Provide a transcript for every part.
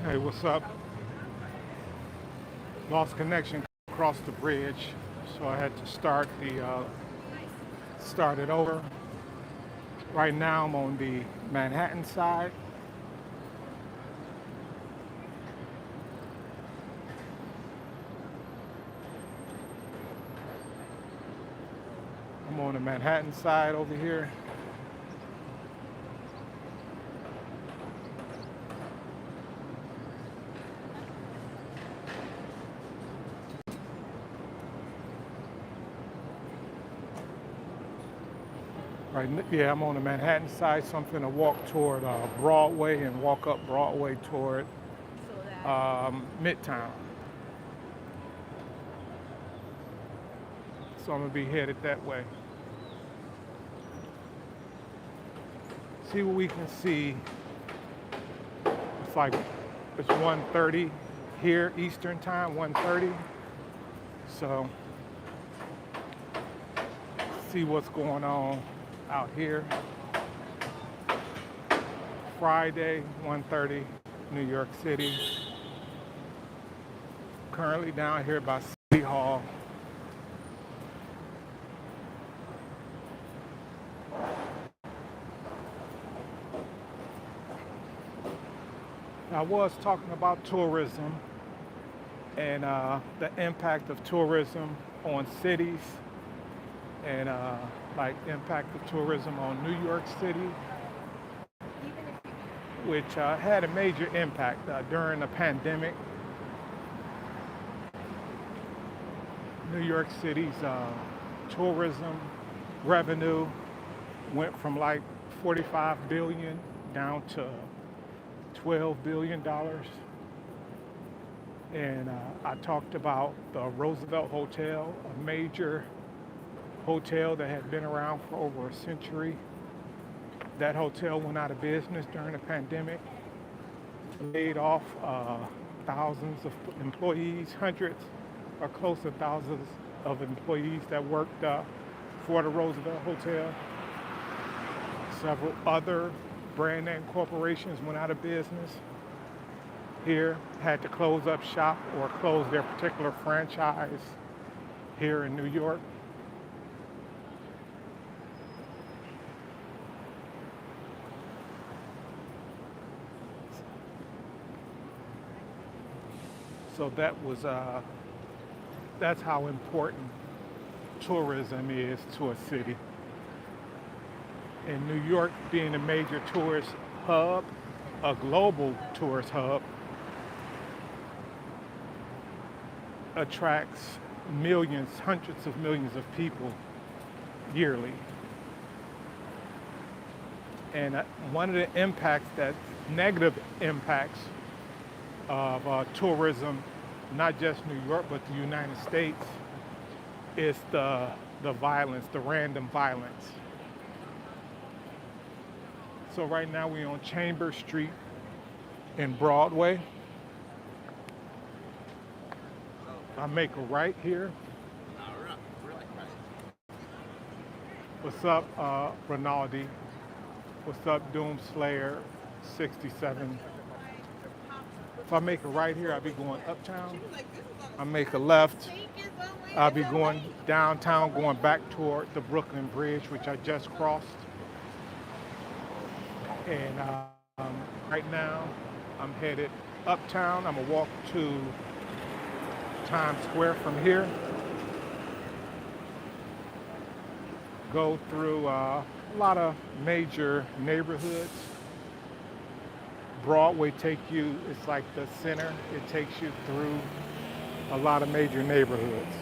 Hey, what's up? Lost connection across the bridge, so I had to start it over. Right now, I'm on the Manhattan side. I'm on the Manhattan side over here. Right, yeah, I'm on the Manhattan side, so I'm gonna walk toward Broadway and walk up Broadway toward Midtown. So I'm gonna be headed that way. See what we can see. It's like it's 1:30 here Eastern time, 1:30. So see what's going on out here. Friday, 1:30, New York City. Currently down here by City Hall. I was talking about tourism and the impact of tourism on cities and like impact of tourism on New York City, which had a major impact during the pandemic. New York City's tourism revenue went from like 45 billion down to $12 billion. And I talked about the Roosevelt Hotel, a major hotel that had been around for over a century. That hotel went out of business during the pandemic, laid off thousands of employees, hundreds or close to thousands of employees that worked for the Roosevelt Hotel. Several other brand name corporations went out of business here, had to close up shop or close their particular franchise here in New York. So that's how important tourism is to a city. And New York being a major tourist hub, a global tourist hub, attracts millions, hundreds of millions of people yearly. And one of the impacts, that negative impacts of tourism, not just New York, but the United States, is the violence, the random violence. So right now we're on Chambers Street in Broadway. I make a right here. What's up, Rinaldi? What's up, Doomslayer 67? If I make a right here, I'll be going uptown. I make a left, I'll be going downtown, going back toward the Brooklyn Bridge, which I just crossed. And right now, I'm headed uptown. I'm gonna walk to Times Square from here. Go through a lot of major neighborhoods. Broadway it's like the center. It takes you through a lot of major neighborhoods.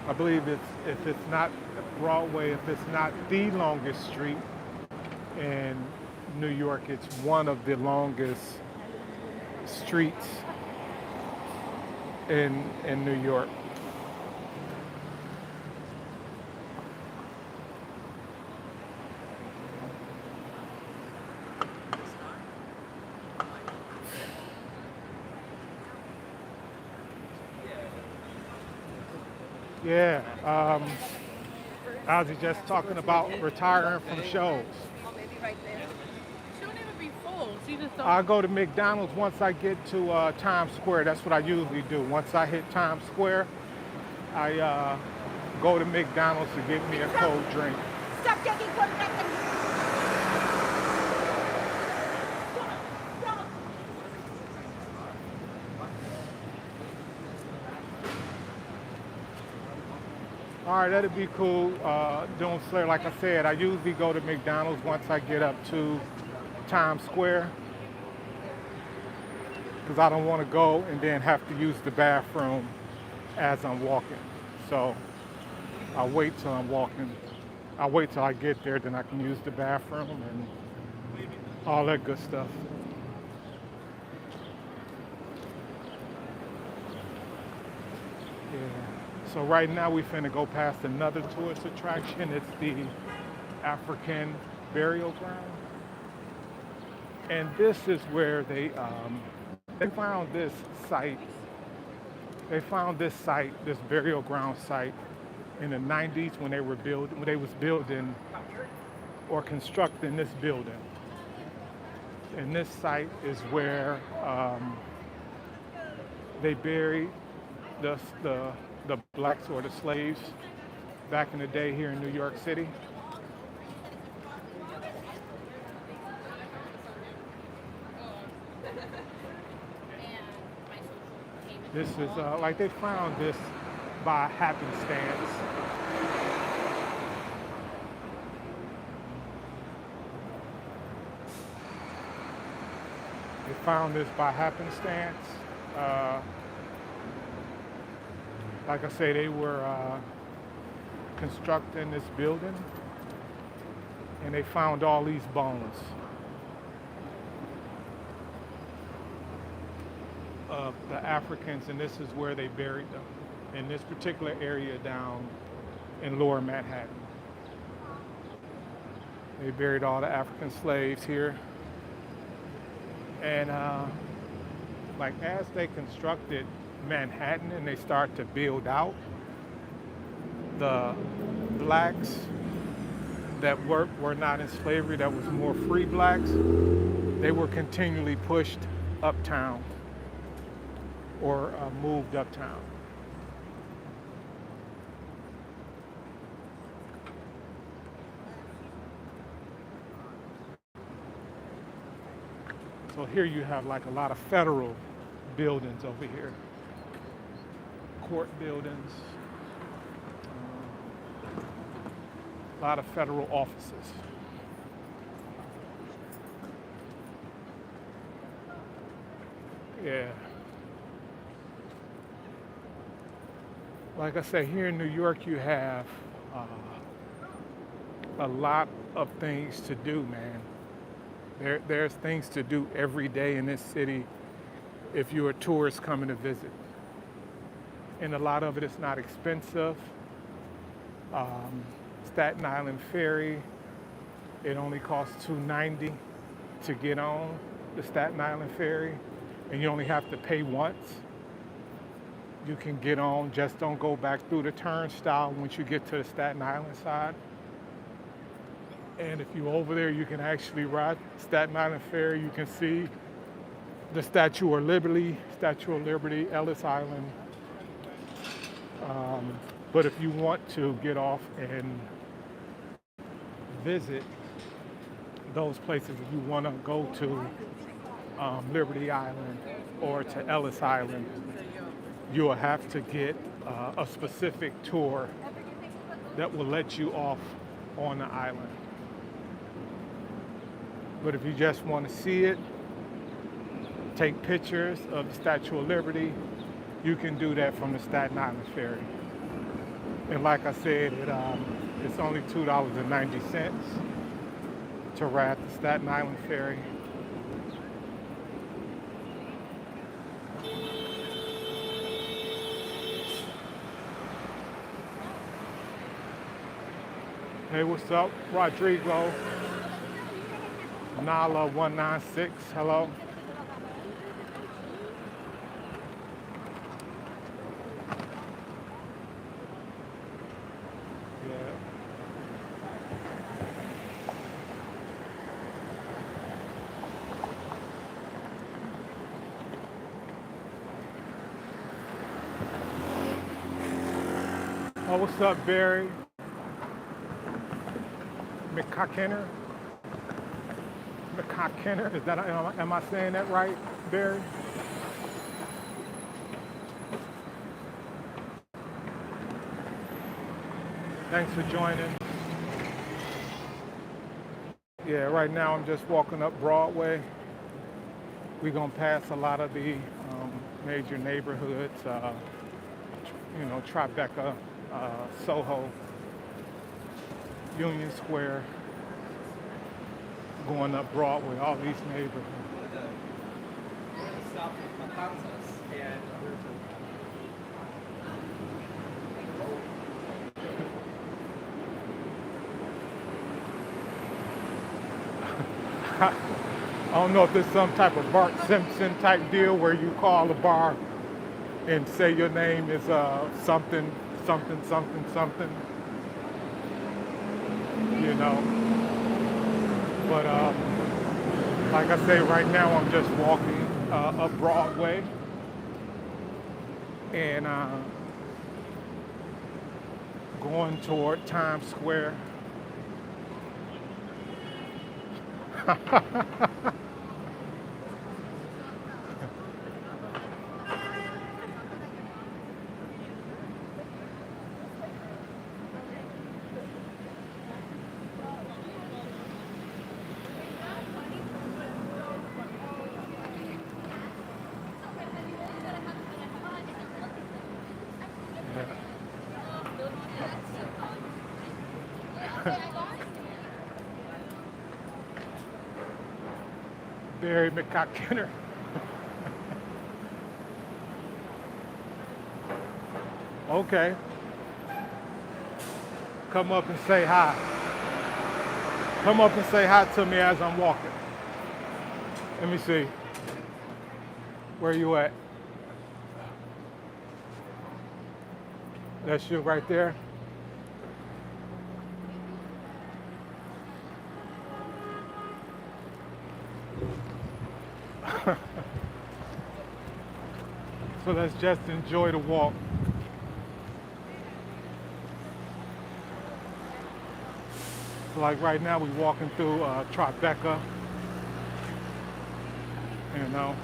I believe if it's not Broadway, if it's not the longest street in New York, it's one of the longest streets in New York. Yeah, I was just talking about retiring from shows. Oh, maybe right there. She'll never be full. I go to McDonald's once I get to Times Square. That's what I usually do. Once I hit Times Square, I go to McDonald's to get me a cold drink. Stop taking photographs. All right, that'd be cool. Doing Slayer, like I said, I usually go to McDonald's once I get up to Times Square because I don't want to go and then have to use the bathroom as I'm walking. So I'll wait till I'm walking. I'll wait till I get there, then I can use the bathroom and all that good stuff. Yeah. So right now we finna go past another tourist attraction. It's the African burial ground. And this is where they found this site. They found this site, this burial ground site, in the 90s when they was building or constructing this building. And this site is where they buried the blacks or the slaves back in the day here in New York City. This is like they found this by happenstance. They found this by happenstance. Like I say, they were constructing this building and they found all these bones of the Africans, and this is where they buried them, in this particular area down in Lower Manhattan. They buried all the African slaves here. And like as they constructed Manhattan and they start to build out, the blacks that were not in slavery, that was more free blacks, they were continually pushed uptown or moved uptown. So here you have like a lot of federal buildings over here. Court buildings, a lot of federal offices. Yeah. Like I say, here in New York you have a lot of things to do, man. There's things to do every day in this city if you're a tourist coming to visit. And a lot of it is not expensive. Staten Island Ferry, it only costs $2.90 to get on the Staten Island Ferry, and you only have to pay once. You can get on, just don't go back through the turnstile once you get to the Staten Island side. And if you're over there, you can actually ride Staten Island Ferry. You can see the Statue of Liberty, Ellis Island. But if you want to get off and visit those places, if you want to go to Liberty Island or to Ellis Island, you'll have to get a specific tour that will let you off on the island. But if you just want to see it, take pictures of the Statue of Liberty, you can do that from the Staten Island Ferry. And like I said, it's only $2.90 to ride the Staten Island Ferry. Hey, what's up? Rodrigo. Nala 196, hello. Oh, what's up, Barry? McCockiner? McCockiner? Is that, am I saying that right, Barry? Thanks for joining. Yeah, right now I'm just walking up Broadway. We're gonna pass a lot of the major neighborhoods, Tribeca, Soho, Union Square, going up Broadway, all these neighborhoods. I don't know if there's some type of Bart Simpson type deal where you call a bar and say your name is something, something, something, something, you know. But like I say, right now I'm just walking up Broadway and going toward Times Square. Barry McCockiner. Okay. Come up and say hi. Come up and say hi to me as I'm walking. Let me see. Where you at? That's you right there. So let's just enjoy the walk. So like right now we're walking through Tribeca, you know.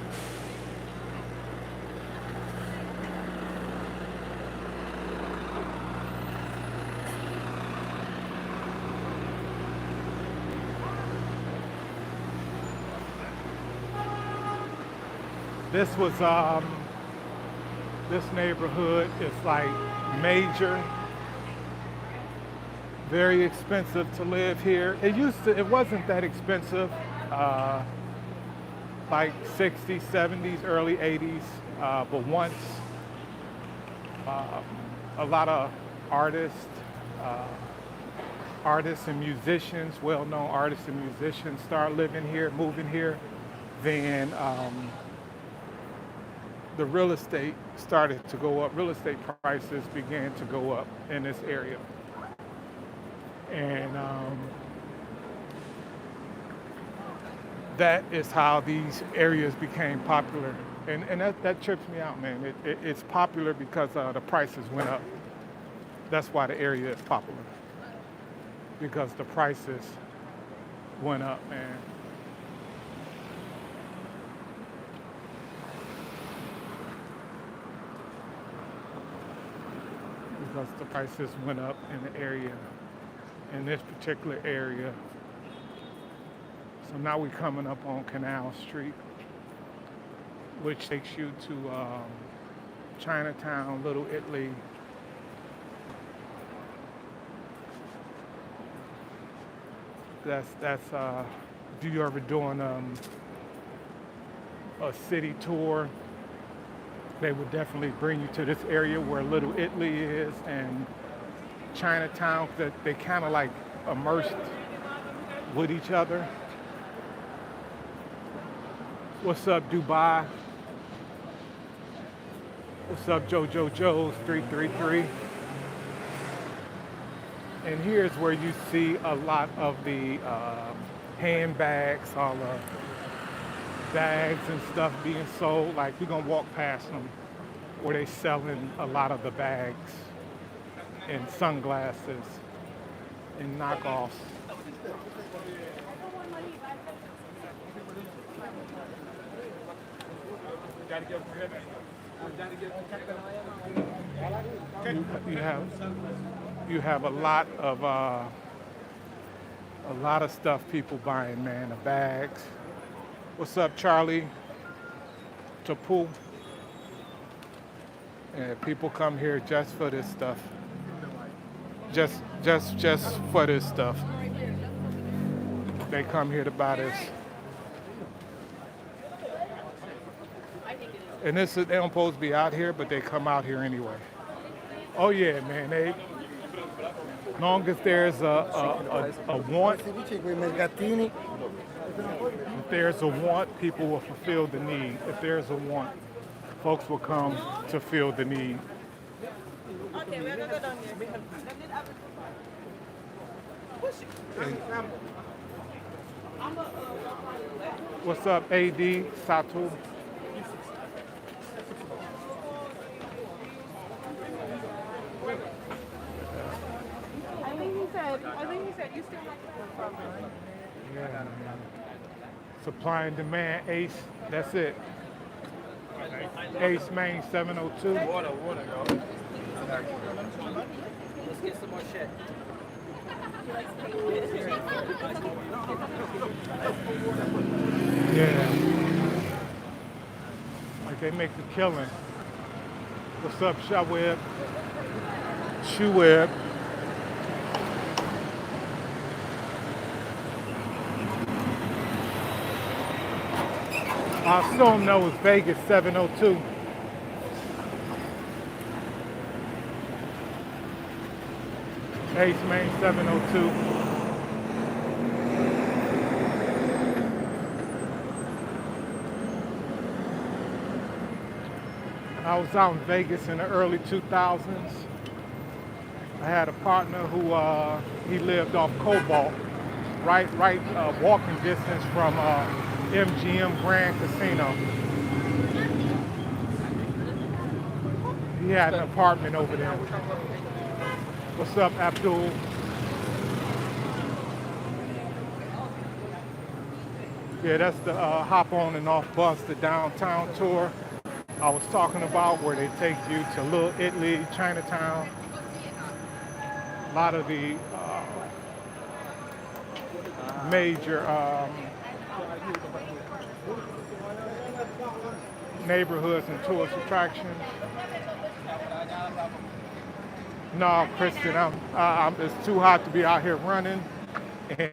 This was this neighborhood is like major, very expensive to live here. It wasn't that expensive, like 60s, 70s, early 80s, but once a lot of artists, artists and musicians, well-known artists and musicians start living here, moving here, then the real estate started to go up. Real estate prices began to go up in this area. And that is how these areas became popular. And that trips me out, man. It's popular because the prices went up. That's why the area is popular. Because the prices went up, man. Because the prices went up in the area, in this particular area. So now we're coming up on Canal Street, which takes you to Chinatown, Little Italy. That's if you're ever doing a city tour, they would definitely bring you to this area where Little Italy is and Chinatown, that they kind of like immersed with each other. What's up, Dubai? What's up, Jojo Joe's 333? And here's where you see a lot of the handbags, all the bags and stuff being sold. Like, we're gonna walk past them where they selling a lot of the bags. and sunglasses and knockoffs. You have a lot of stuff people buying, man. The bags. What's up, Charlie? Tapu. And people come here just for this stuff. Just for this stuff. They come here to buy this. And they don't supposed to be out here, but they come out here anyway. Oh yeah, man. Long as there's a want, if there's a want, people will fulfill the need. If there's a want, folks will come to fill the need. Okay, we're gonna go down here. What's up, AD Satu? I think he said you still have to. Yeah, man. Supply and demand, Ace. That's it. Ace Main 702. Water, yo. Let's get some more shit. Yeah. Like they make the killing. What's up, Shaweb? Shoeweb. I assume that was Vegas 702. Ace Main 702. I was out in Vegas in the early 2000s. I had a partner who he lived off Cobalt, right walking distance from MGM Grand Casino. He had an apartment over there. What's up, Abdul? Yeah, that's the hop on and off bus, the downtown tour I was talking about, where they take you to Little Italy, Chinatown. A lot of the major neighborhoods and tourist attractions. No, Christian, it's too hot to be out here running, and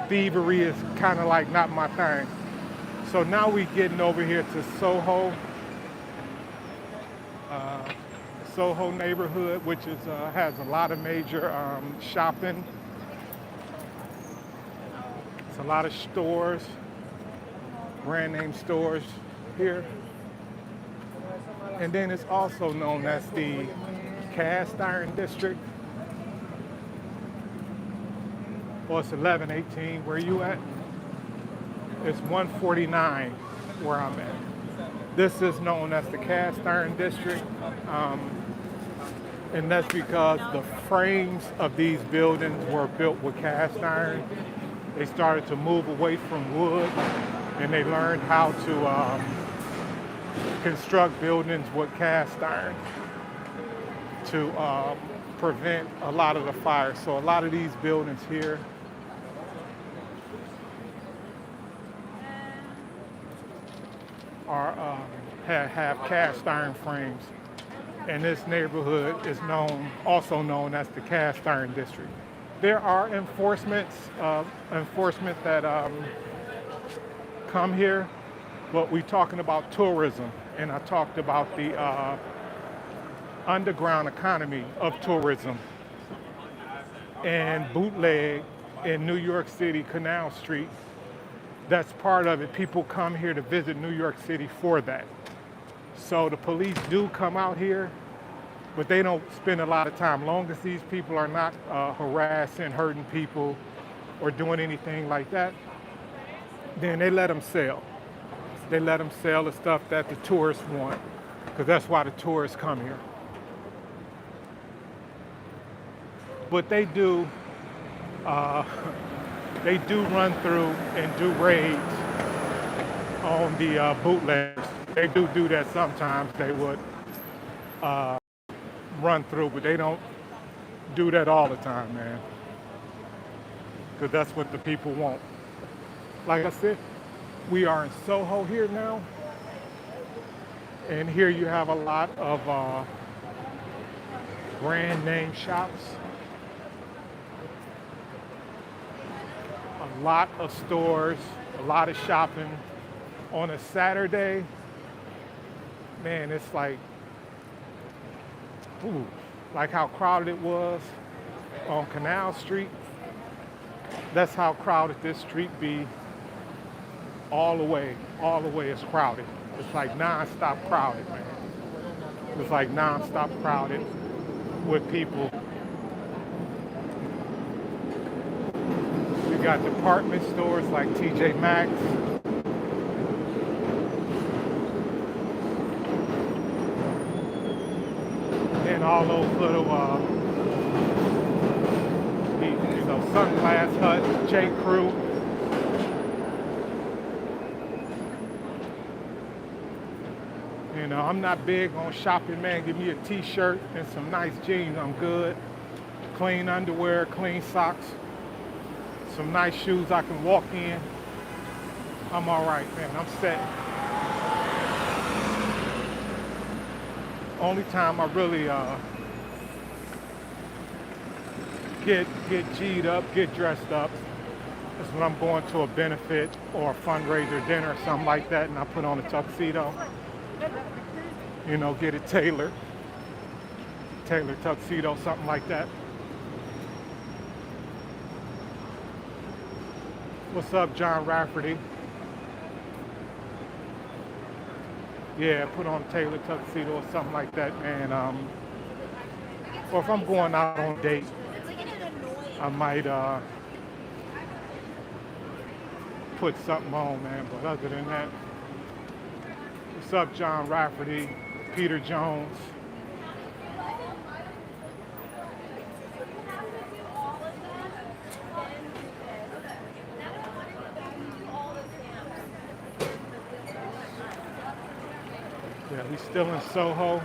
thievery is kind of like not my thing. So now we getting over here to Soho, Soho neighborhood, which is has a lot of major shopping. It's a lot of stores, brand name stores here. And then it's also known as the Cast Iron District. Well, it's 1118. Where you at? It's 149 where I'm at. This is known as the Cast Iron District. And that's because the frames of these buildings were built with cast iron. They started to move away from wood, and they learned how to construct buildings with cast iron to prevent a lot of the fire. So a lot of these buildings here are have cast iron frames, and this neighborhood is also known as the Cast Iron District. There are enforcement that come here, but we're talking about tourism, and I talked about the underground economy of tourism and bootleg in New York City, Canal Street. That's part of it. People come here to visit New York City for that. So the police do come out here, but they don't spend a lot of time. Long as these people are not harassing, hurting people, or doing anything like that, then they let them sell. They let them sell the stuff that the tourists want, because that's why the tourists come here. but uh, they do run through and do raids on the bootleggers. They do that sometimes. They would run through, but they don't do that all the time, man. Because that's what the people want. Like I said, we are in Soho here now, and here you have a lot of brand name shops, a lot of stores, a lot of shopping. On a Saturday, man, it's like, ooh, like how crowded it was on Canal Street. That's how crowded this street be all the way it's crowded. It's like non-stop crowded, man. It's like non-stop crowded with people. You got department stores like TJ Maxx. And all those little, Sunglass Hut, J. Crew. You know, I'm not big on shopping, man. Give me a t-shirt and some nice jeans, I'm good. Clean underwear, clean socks, some nice shoes I can walk in. I'm all right, man. I'm set. Only time I really get G'd up, get dressed up, is when I'm going to a benefit or a fundraiser dinner or something like that, and I put on a tuxedo. You know, get it tailored tuxedo, something like that. What's up, John Rafferty? Yeah, put on a tailored tuxedo or something like that, man. Or if I'm going out on a date, I might put something on, man. But other than that, what's up, John Rafferty, Peter Jones? Yeah, we still in Soho,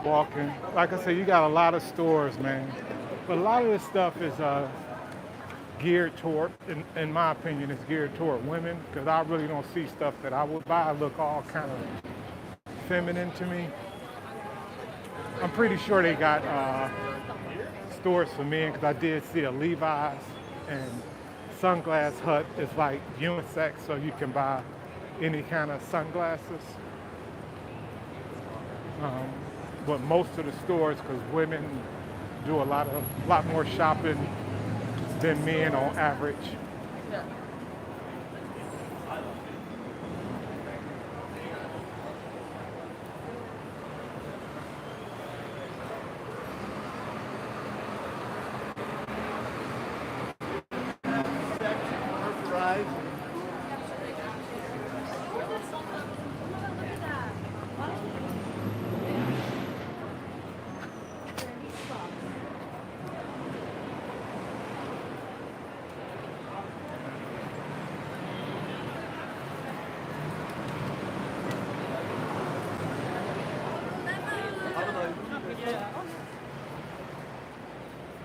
walking. Like I said, you got a lot of stores, man. But a lot of this stuff is geared toward, in my opinion, it's geared toward women, because I really don't see stuff that I would buy look all kind of feminine to me. I'm pretty sure they got stores for men, because I did see a Levi's, and Sunglass Hut is like unisex, so you can buy any kind of sunglasses. But most of the stores, because women do a lot more shopping than men on average.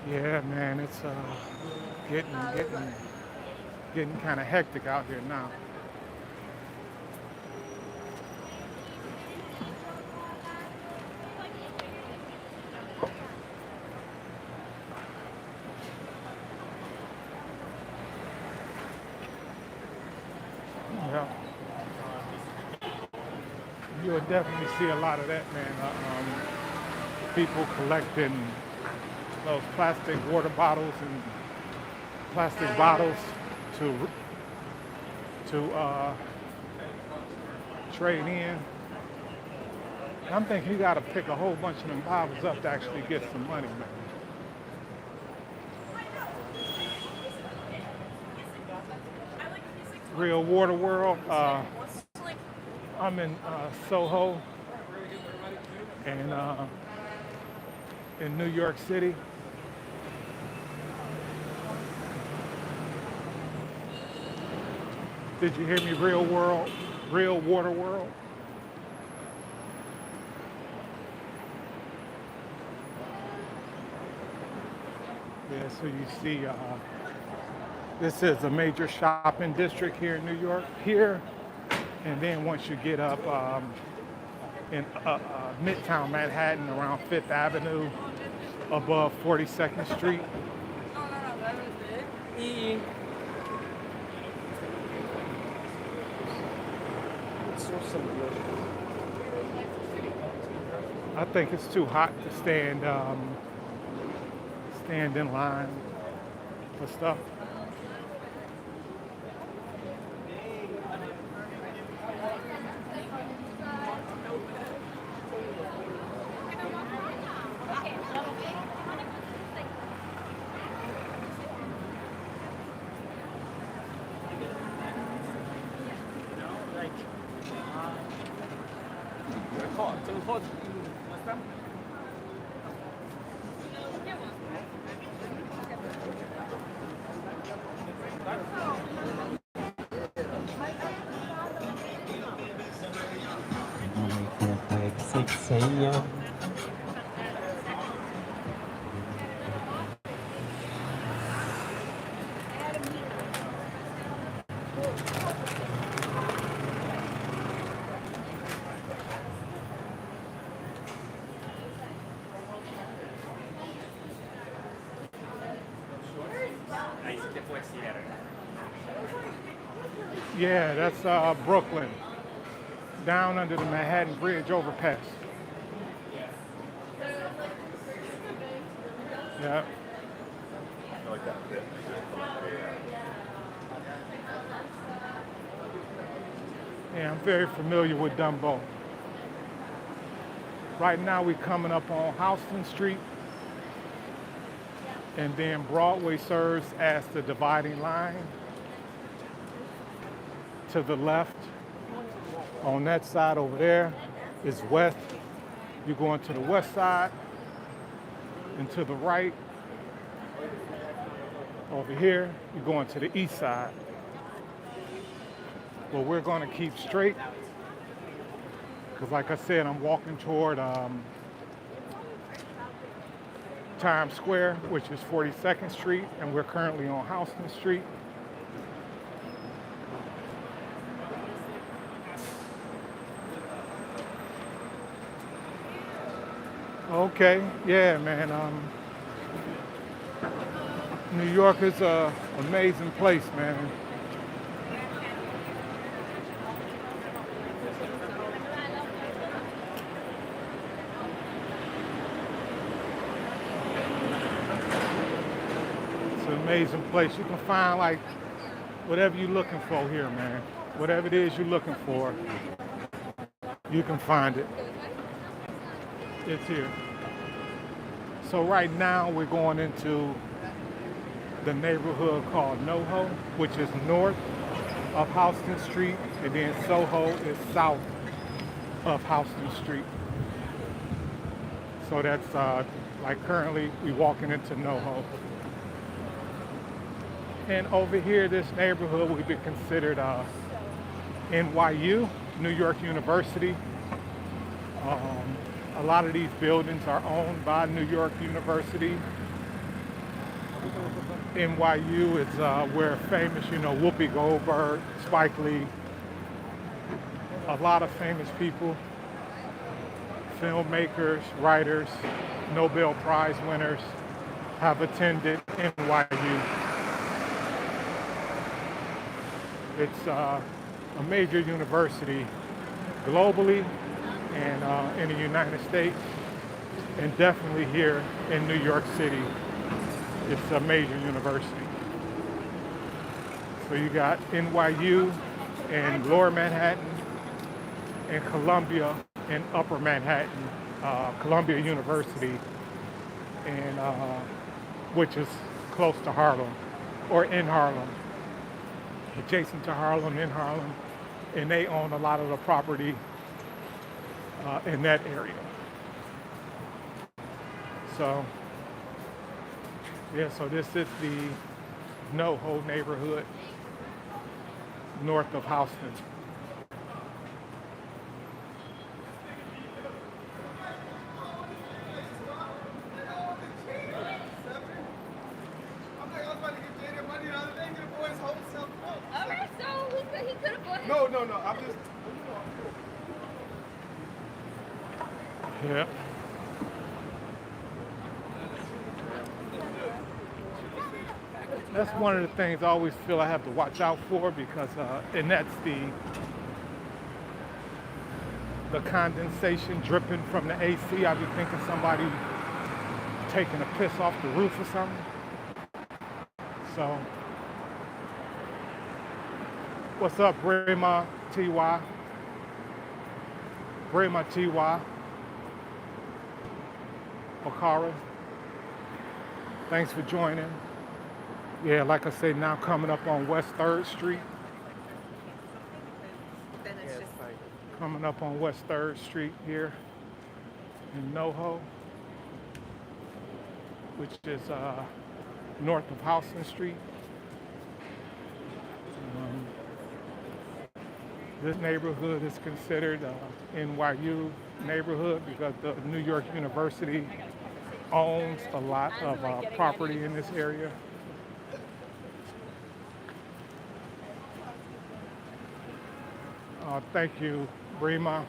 Yeah, man, it's getting kind of hectic out here now. Yeah, you'll definitely see a lot of that, man. People collecting those plastic water bottles and plastic bottles to trade in. I'm thinking you got to pick a whole bunch of them bottles up to actually get some money, man. Real Water World. I'm in Soho, and in New York City. Did you hear me? Real water world. Yeah, so you see, this is a major shopping district here in New York. Here, and then once you get up in Midtown Manhattan around Fifth Avenue, above 42nd Street. I think it's too hot to stand in line for stuff. Yeah, that's Brooklyn, down under the Manhattan Bridge overpass. Yeah. Yeah, I'm very familiar with Dumbo. Right now we're coming up on Houston Street, and then Broadway serves as the dividing line. To the left, on that side over there, is west. You're going to the west side, and to the right, over here, you're going to the east side. But we're going to keep straight, because like I said, I'm walking toward Times Square, which is 42nd Street, and we're currently on Houston Street. Okay, yeah, man. New York is an amazing place, man. It's an amazing place. You can find like whatever you're looking for here, man. Whatever it is you're looking for, you can find it. It's here. So right now we're going into the neighborhood called NoHo, which is north of Houston Street, and then Soho is south of Houston Street. So that's like currently we're walking into NoHo. And over here, this neighborhood would be considered NYU, New York University. A lot of these buildings are owned by New York University. NYU is where famous, Whoopi Goldberg, Spike Lee, a lot of famous people, filmmakers, writers, Nobel Prize winners have attended NYU. It's a major university globally and in the United States, and definitely here in New York City. It's a major university. So you got NYU in Lower Manhattan and Columbia in Upper Manhattan, Columbia University, and which is close to Harlem, or in Harlem, adjacent to Harlem, in Harlem, and they own a lot of the property in that area. So, yeah, so this is the NoHo neighborhood north of Houston. All right, so he could have bought it. No, no, no. I'm just. Yeah. That's one of the things I always feel I have to watch out for because, and that's the condensation dripping from the AC. I be thinking somebody taking a piss off the roof or something. So, what's up, Brema TY? Brema TY. Okara. Thanks for joining. Yeah, like I say, now coming up on West 3rd Street. Coming up on West 3rd Street here in NoHo, which is north of Houston Street. This neighborhood is considered NYU neighborhood because the New York University owns a lot of property in this area. Thank you, Brema.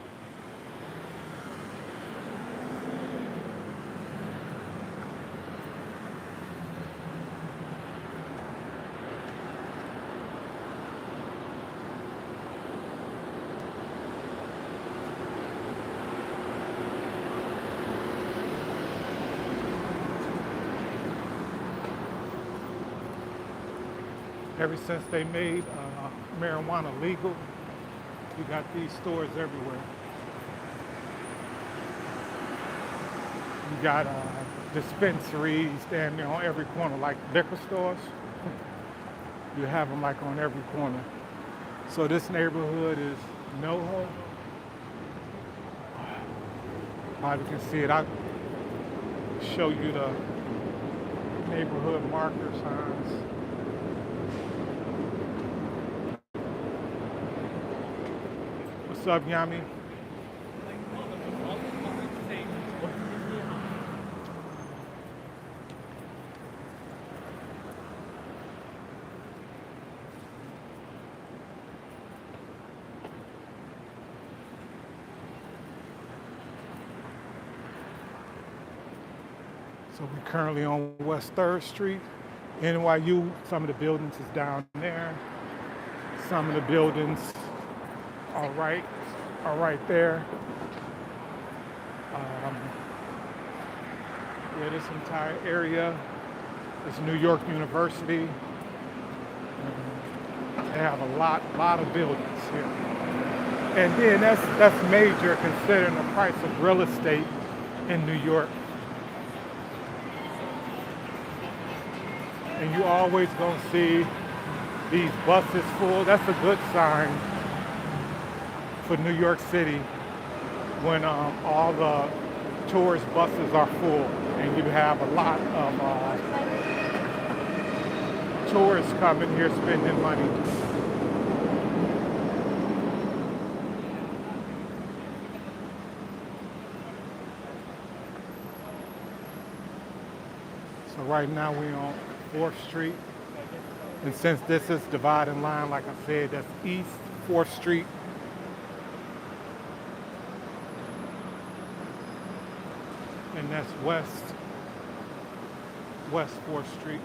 Ever since they made marijuana legal, you got these stores everywhere. You got dispensaries damn near on every corner, like liquor stores. You have them like on every corner. So this neighborhood is NoHo. Probably can see it. I'll show you the neighborhood marker signs. What's up, Yami? So we're currently on West 3rd Street. NYU, some of the buildings is down there. Some of the buildings are right there. Yeah, this entire area is New York University. They have a lot of buildings here. And then that's major considering the price of real estate in New York. And you always gonna see these buses full. That's a good sign for New York City when all the tourist buses are full and you have a lot of tourists coming here spending money. So right now we're on 4th Street. And since this is dividing line, like I said, that's East 4th Street. And that's West 4th Street.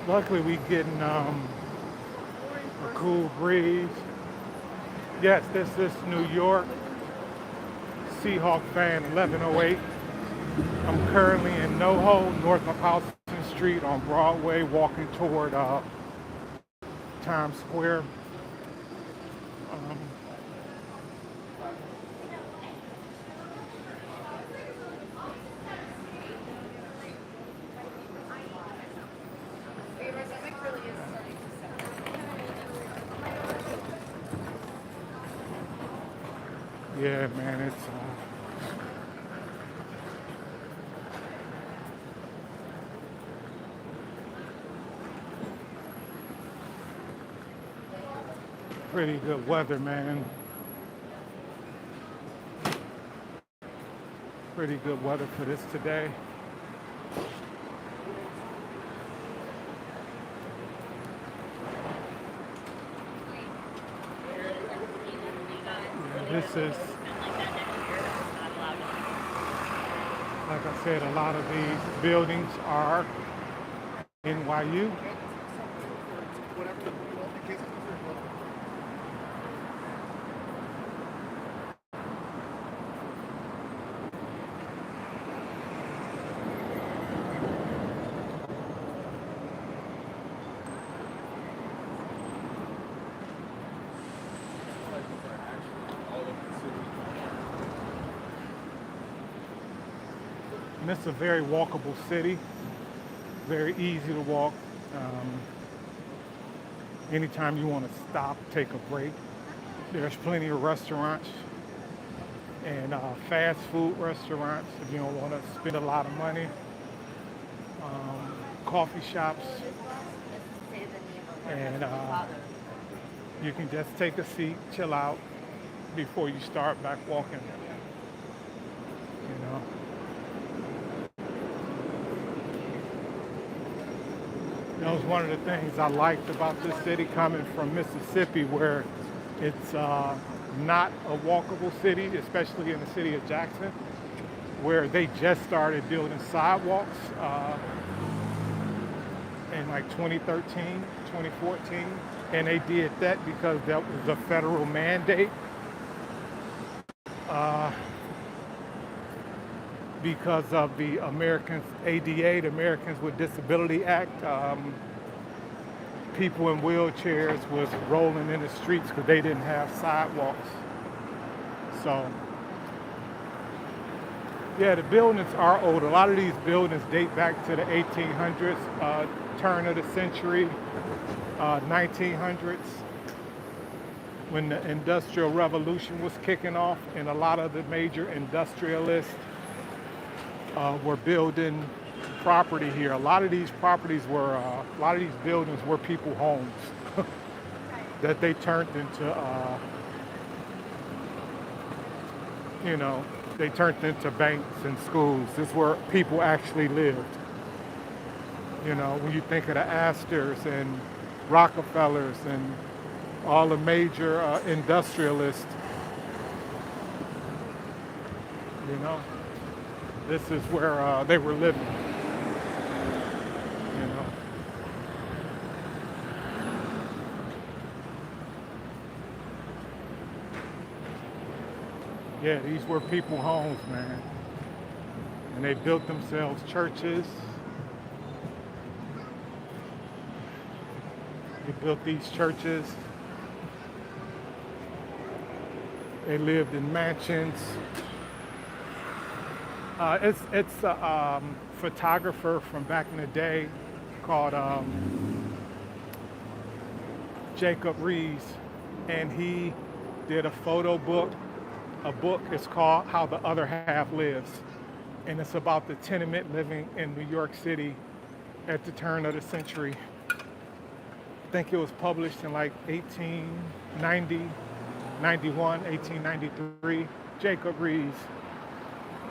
Luckily we getting a cool breeze. Yes, this is New York Seahawk fan 1108. I'm currently in NoHo, North of Houston Street on Broadway, walking toward Times Square. Um, yeah, man, it's pretty good weather, man. Pretty good weather for this today. This is, like I said, a lot of these buildings are NYU. And it's a very walkable city, very easy to walk. Anytime you want to stop, take a break, there's plenty of restaurants and fast food restaurants if you don't want to spend a lot of money. Coffee shops, and you can just take a seat, chill out before you start back walking. You know. That was one of the things I liked about this city, coming from Mississippi, where it's not a walkable city, especially in the city of Jackson, where they just started building sidewalks in like 2013, 2014. And they did that because that was a federal mandate. Because of the Americans, ADA, the Americans with Disability Act, people in wheelchairs was rolling in the streets because they didn't have sidewalks. So, yeah, the buildings are old. A lot of these buildings date back to the 1800s, turn of the century, 1900s, when the Industrial Revolution was kicking off, and a lot of the major industrialists were building property here. A lot of these properties were, a lot of these buildings were people homes that they turned into, you know, they turned into banks and schools. This is where people actually lived. You know, when you think of the Astors and Rockefellers and all the major industrialists, you know, this is where they were living, you know. Yeah, these were people homes, man. And they built themselves churches. They built these churches. They lived in mansions. It's a photographer from back in the day called Jacob Rees, and he did a photo book. A book is called How the Other Half Lives, and it's about the tenement living in New York City at the turn of the century. I think it was published in like 1890, 91, 1893. Jacob Rees.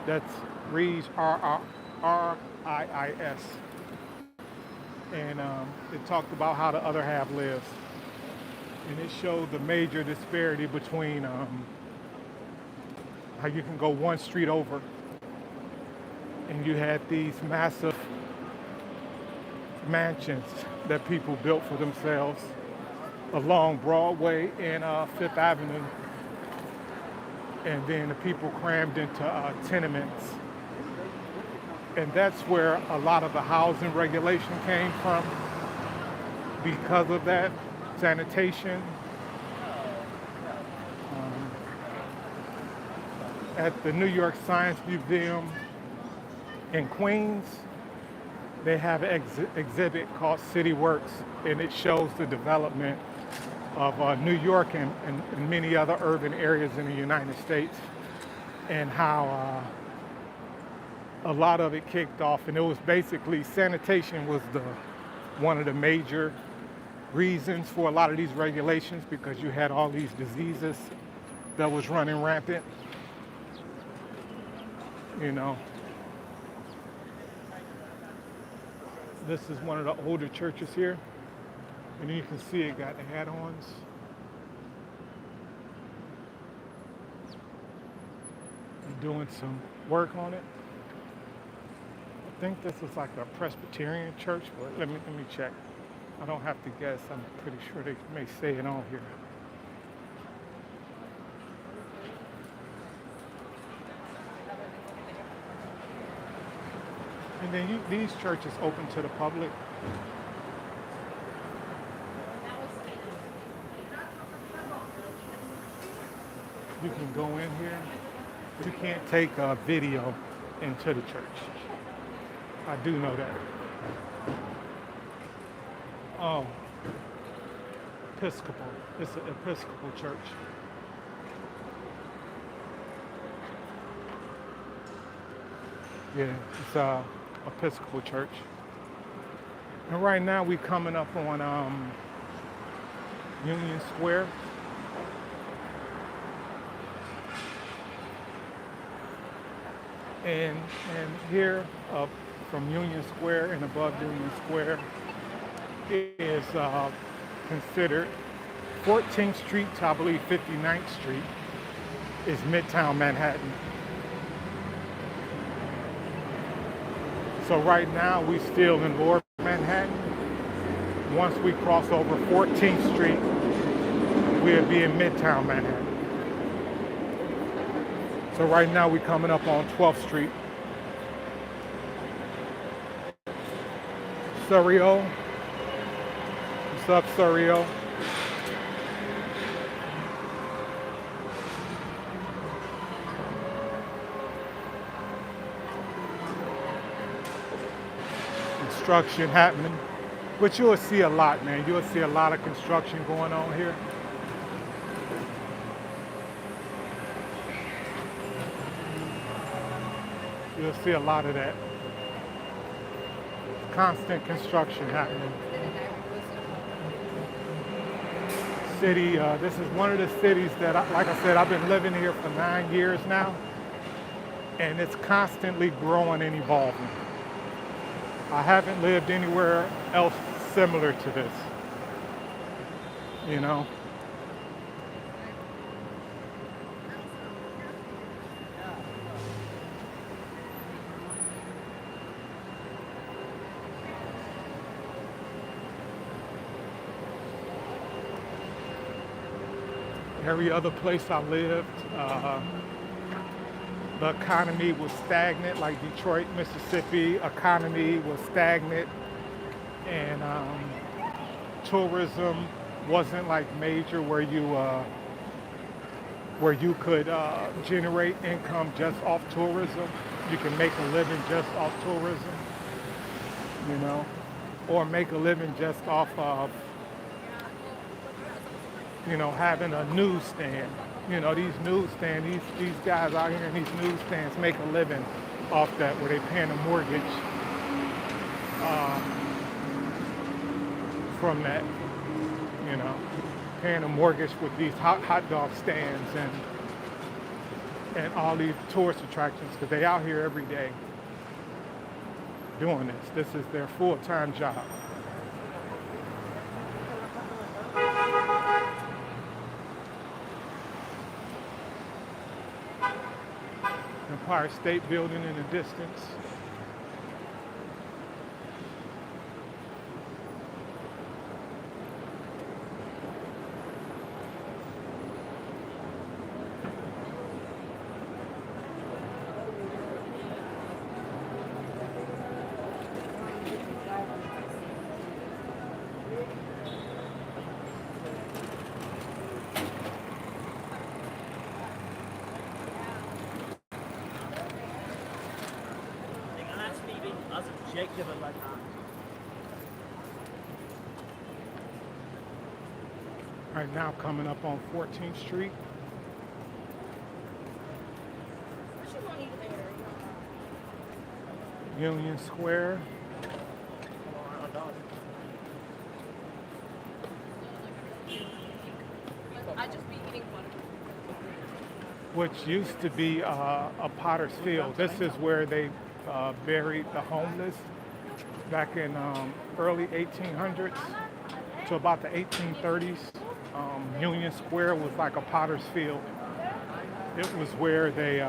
That's Rees, R-I-I-S. And it talked about how the other half lives. And it showed the major disparity between how you can go one street over and you had these massive mansions that people built for themselves along Broadway and Fifth Avenue. and then the people crammed into tenements. And that's where a lot of the housing regulation came from because of that sanitation. At the New York Science Museum in Queens, they have an exhibit called City Works, and it shows the development of New York and many other urban areas in the United States, and how a lot of it kicked off. And it was basically sanitation was one of the major reasons for a lot of these regulations, because you had all these diseases that was running rampant, you know. This is one of the older churches here, and you can see it got add-ons. I'm doing some work on it. I think this is like a Presbyterian church, but let me check. I don't have to guess. I'm pretty sure they may say it on here. And then these churches open to the public. You can go in here. You can't take a video into the church. I do know that. Oh, Episcopal. It's an Episcopal church. Yeah, it's a Episcopal church. And right now we coming up on Union Square. And here up from Union Square and above Union Square is considered 14th Street to, I believe, 59th Street is Midtown Manhattan. So right now we still in Lower Manhattan. Once we cross over 14th Street, we'll be in Midtown Manhattan. So right now we're coming up on 12th Street. Surreal. What's up, Surreal? Construction happening, but you'll see a lot, man. You'll see a lot of construction going on here. You'll see a lot of that. Constant construction happening. City, this is one of the cities that, like I said, I've been living here for 9 years now, and it's constantly growing and evolving. I haven't lived anywhere else similar to this, you know? Every other place I lived, the economy was stagnant, like Detroit, Mississippi, economy was stagnant, and tourism wasn't like major where you could generate income just off tourism. You can make a living just off tourism, you know, or make a living just off of, you know, having a newsstand. You know, these newsstands, these guys out here in these newsstands make a living off that, where they're paying a mortgage from that, you know, paying a mortgage with these hot dog stands and all these tourist attractions, because they out here every day doing this. This is their full-time job. Empire State Building in the distance. Right now, coming up on 14th Street. Union Square. I just be eating one. Which used to be a potter's field. This is where they buried the homeless back in early 1800s to about the 1830s. Union Square was like a potter's field. It was where they,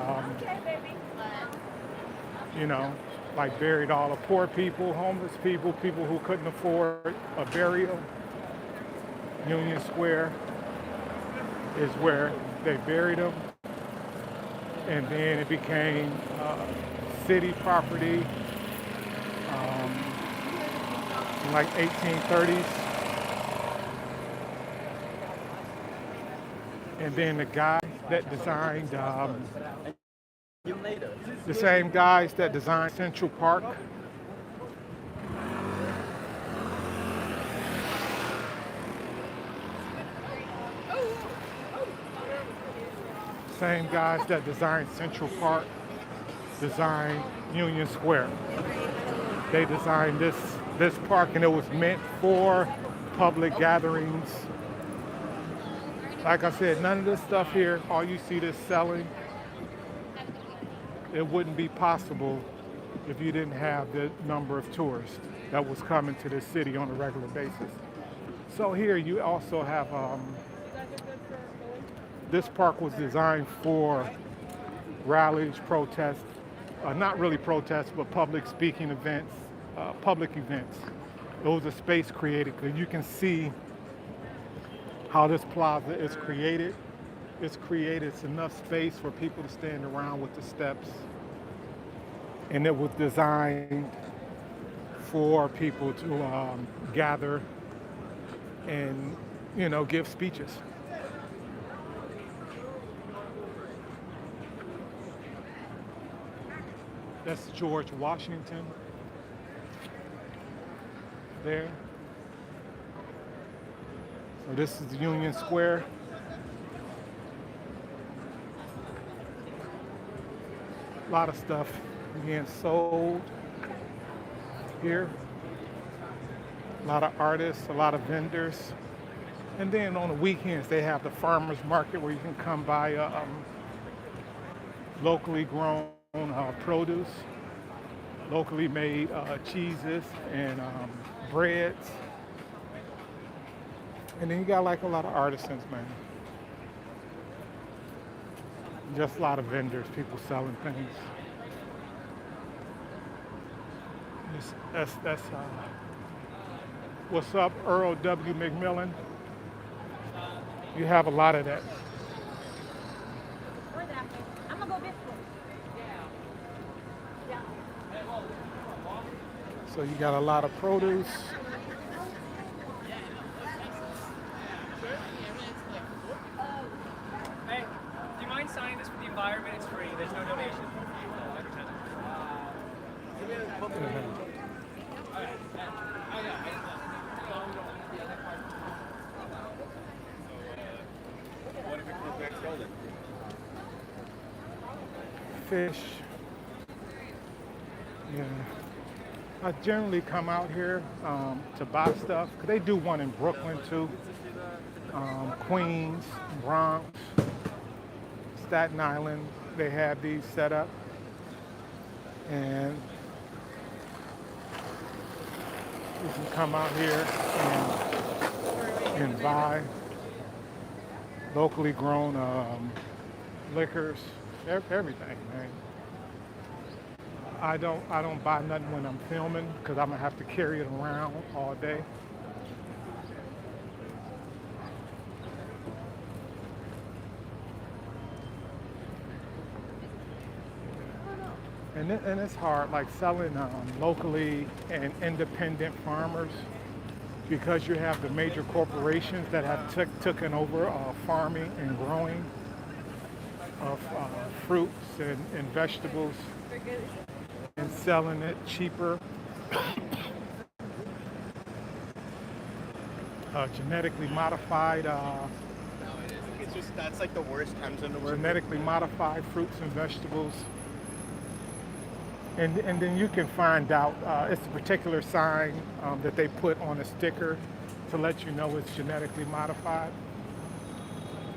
like buried all the poor people, homeless people, people who couldn't afford a burial. Union Square is where they buried them. And then it became city property in like 1830s. And then the guy that designed, the same guys that designed Central Park. Same guys that designed Central Park designed Union Square. They designed this park, and it was meant for public gatherings. Like I said, none of this stuff here, all you see this selling, it wouldn't be possible if you didn't have the number of tourists that was coming to this city on a regular basis. So here you also have, this park was designed for rallies, protests, not really protests, but public speaking events, public events. It was a space created because you can see how this plaza is created. It's created enough space for people to stand around with the steps. And it was designed for people to gather and, give speeches. That's George Washington there. So this is Union Square. A lot of stuff being sold here. A lot of artists, a lot of vendors. And then on the weekends, they have the farmers market where you can come buy locally grown produce, locally made cheeses and breads. And then you got like a lot of artisans, man. Just a lot of vendors, people selling things. That's what's up, Earl W. McMillan? You have a lot of that. I'm gonna go this way. So you got a lot of produce. Hey, do you mind signing this for the environment? It's free. There's no donation. Fish. Yeah. I generally come out here to buy stuff. 'Cause they do one in Brooklyn too. Queens, Bronx, Staten Island. They have these set up. And you can come out here and buy locally grown liquors, everything, man. I don't buy nothing when I'm filming because I'm gonna have to carry it around all day. And it's hard, like selling locally and independent farmers, because you have the major corporations that have taken over farming and growing of fruits and vegetables and selling it cheaper Genetically modified, It's just that's like the worst times in the world. genetically modified fruits and vegetables. And then you can find out, it's a particular sign that they put on a sticker to let you know it's genetically modified.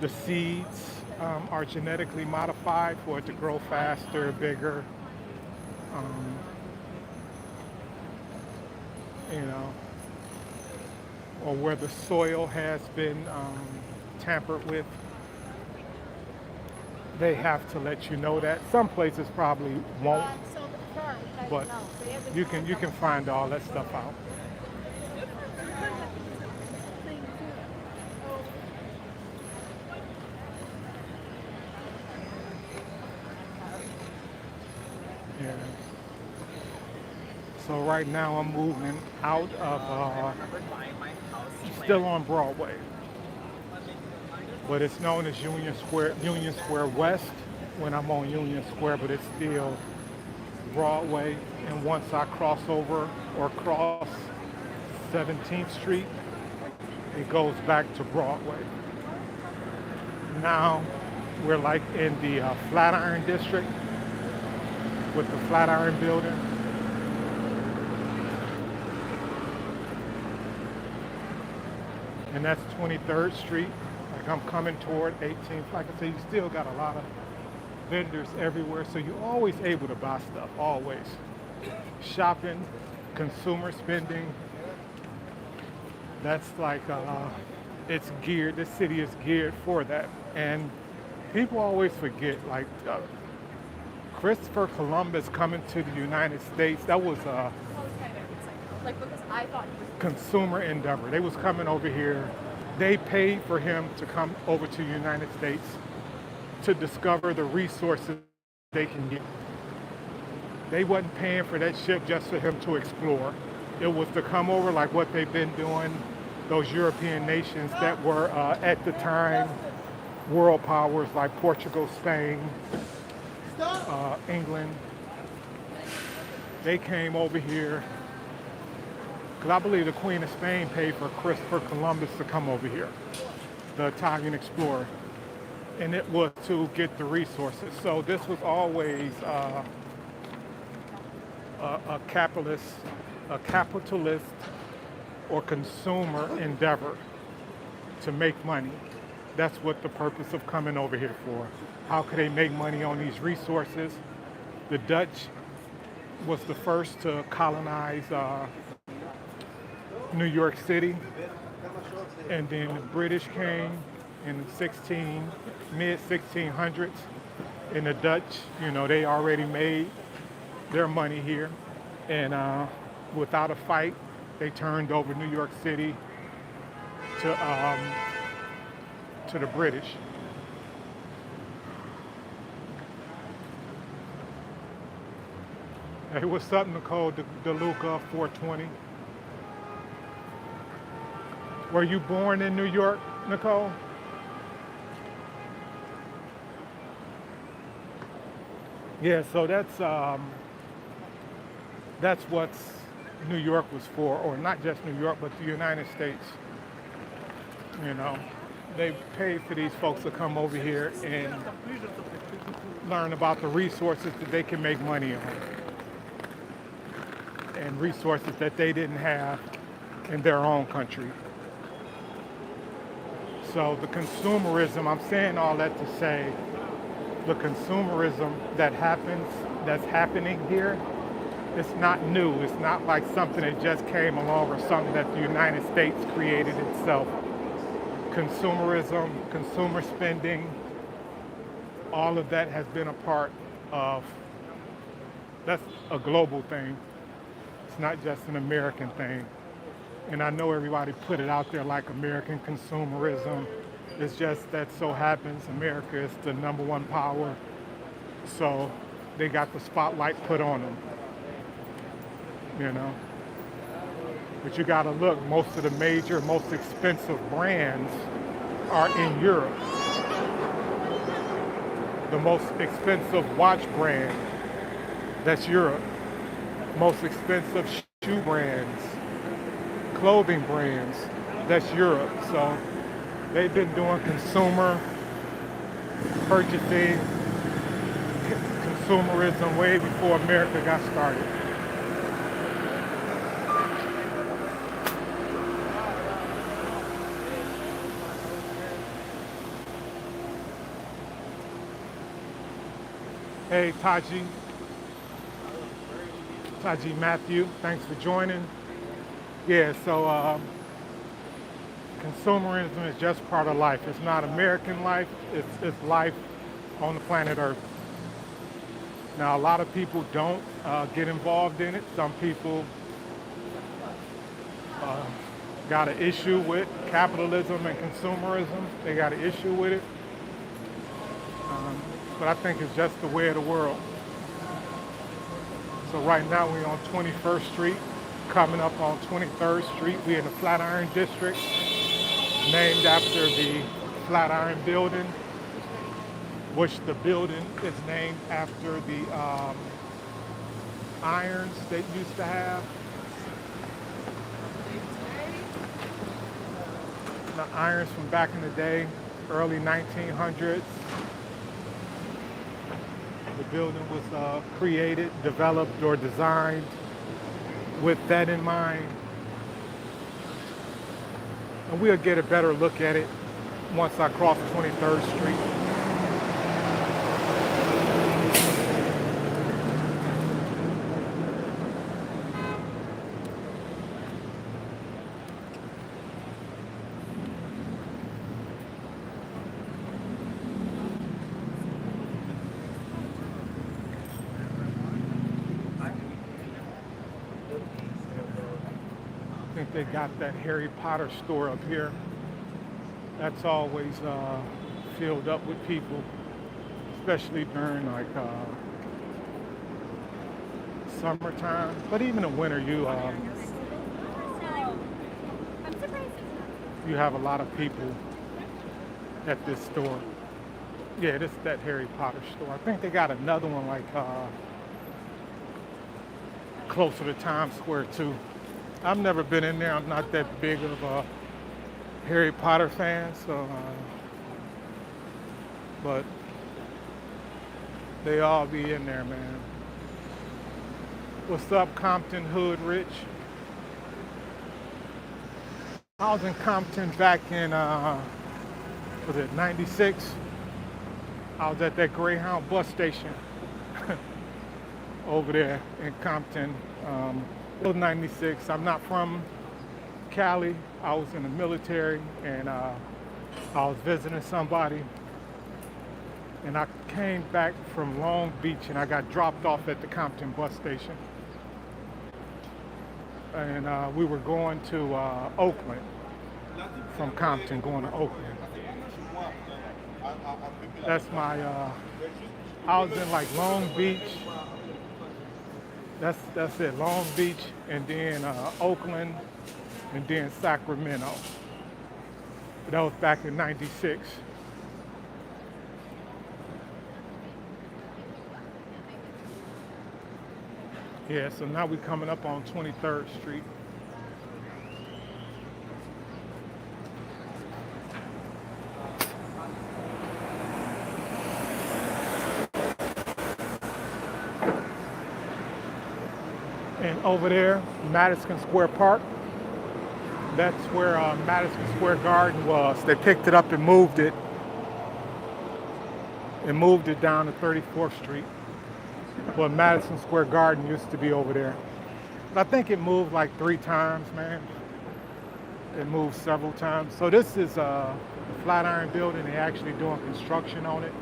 The seeds are genetically modified for it to grow faster, bigger, um, you know, or where the soil has been tampered with. They have to let you know that. Some places probably won't, but you can find all that stuff out. Yeah. So right now I'm moving out of, still on Broadway, but it's known as Union Square West when I'm on Union Square, but it's still Broadway. And once I cross over or cross 17th Street, it goes back to Broadway. Now we're like in the Flatiron District with the Flatiron Building. And that's 23rd Street. Like I'm coming toward 18th. Like I say, you still got a lot of vendors everywhere, so you're always able to buy stuff, always. Shopping, consumer spending, that's like, it's geared, this city is geared for that. And people always forget, like, Christopher Columbus coming to the United States, that was a consumer endeavor. They was coming over here. They paid for him to come over to the United States to discover the resources they can get. They wasn't paying for that ship just for him to explore. It was to come over like what they've been doing, those European nations that were at the time world powers like Portugal, Spain, England. They came over here because I believe the Queen of Spain paid for Christopher Columbus to come over here, the Italian explorer. And it was to get the resources. So this was always a capitalist or consumer endeavor to make money. That's what the purpose of coming over here for. How could they make money on these resources? The Dutch was the first to colonize New York City, and then the British came in the mid-1600s, and the Dutch, you know, they already made their money here, and without a fight, they turned over New York City to the British. It was something called the DeLuca 420. Were you born in New York, Nicole? Yeah, so that's what New York was for, or not just New York, but the United States. You know, they paid for these folks to come over here and learn about the resources that they can make money on, and resources that they didn't have in their own country. So the consumerism, I'm saying all that to say, the consumerism that's happening here, it's not new. It's not like something that just came along or something that the United States created itself. Consumerism, consumer spending, all of that has been a part of, that's a global thing. It's not just an American thing. And I know everybody put it out there like American consumerism. It's just that so happens America is the #1 power. So they got the spotlight put on them, you know. But you gotta look, most of the major, most expensive brands are in Europe. The most expensive watch brand, that's Europe. Most expensive shoe brands, clothing brands. That's Europe. So they've been doing consumer purchasing, consumerism way before America got started. Hey, Taji Matthew, thanks for joining. Yeah, so consumerism is just part of life. It's not American life, it's life on the planet Earth. Now, a lot of people don't get involved in it. Some people got an issue with capitalism and consumerism. They got an issue with it. But I think it's just the way of the world. So right now we're on 21st Street, coming up on 23rd Street. We're in the Flatiron District, named after the Flatiron Building, which the building is named after the irons they used to have. The irons from back in the day, early 1900s. The building was created, developed, or designed with that in mind. And we'll get a better look at it once I cross 23rd Street. I think they got that Harry Potter store up here. That's always filled up with people, especially during like summertime. But even in winter, you have a lot of people at this store. Yeah, this is that Harry Potter store. I think they got another one like closer to Times Square too. I've never been in there. I'm not that big of a Harry Potter fan, so but they all be in there, man. What's up, Compton Hood Rich? I was in Compton back in was it 96? I was at that Greyhound bus station over there in Compton. It was 96. I'm not from Cali. I was in the military and I was visiting somebody. And I came back from Long Beach and I got dropped off at the Compton bus station. And we were going to Oakland, from Compton going to Oakland. That's my, I was in like Long Beach. That's it, Long Beach, and then Oakland, and then Sacramento. That was back in 96. Yeah, so now we're coming up on 23rd Street. And over there, Madison Square Park, that's where Madison Square Garden was. They picked it up and moved it down to 34th Street. But Madison Square Garden used to be over there. But I think it moved like 3 times, man. It moved several times. So this is the Flatiron Building. They're actually doing construction on it.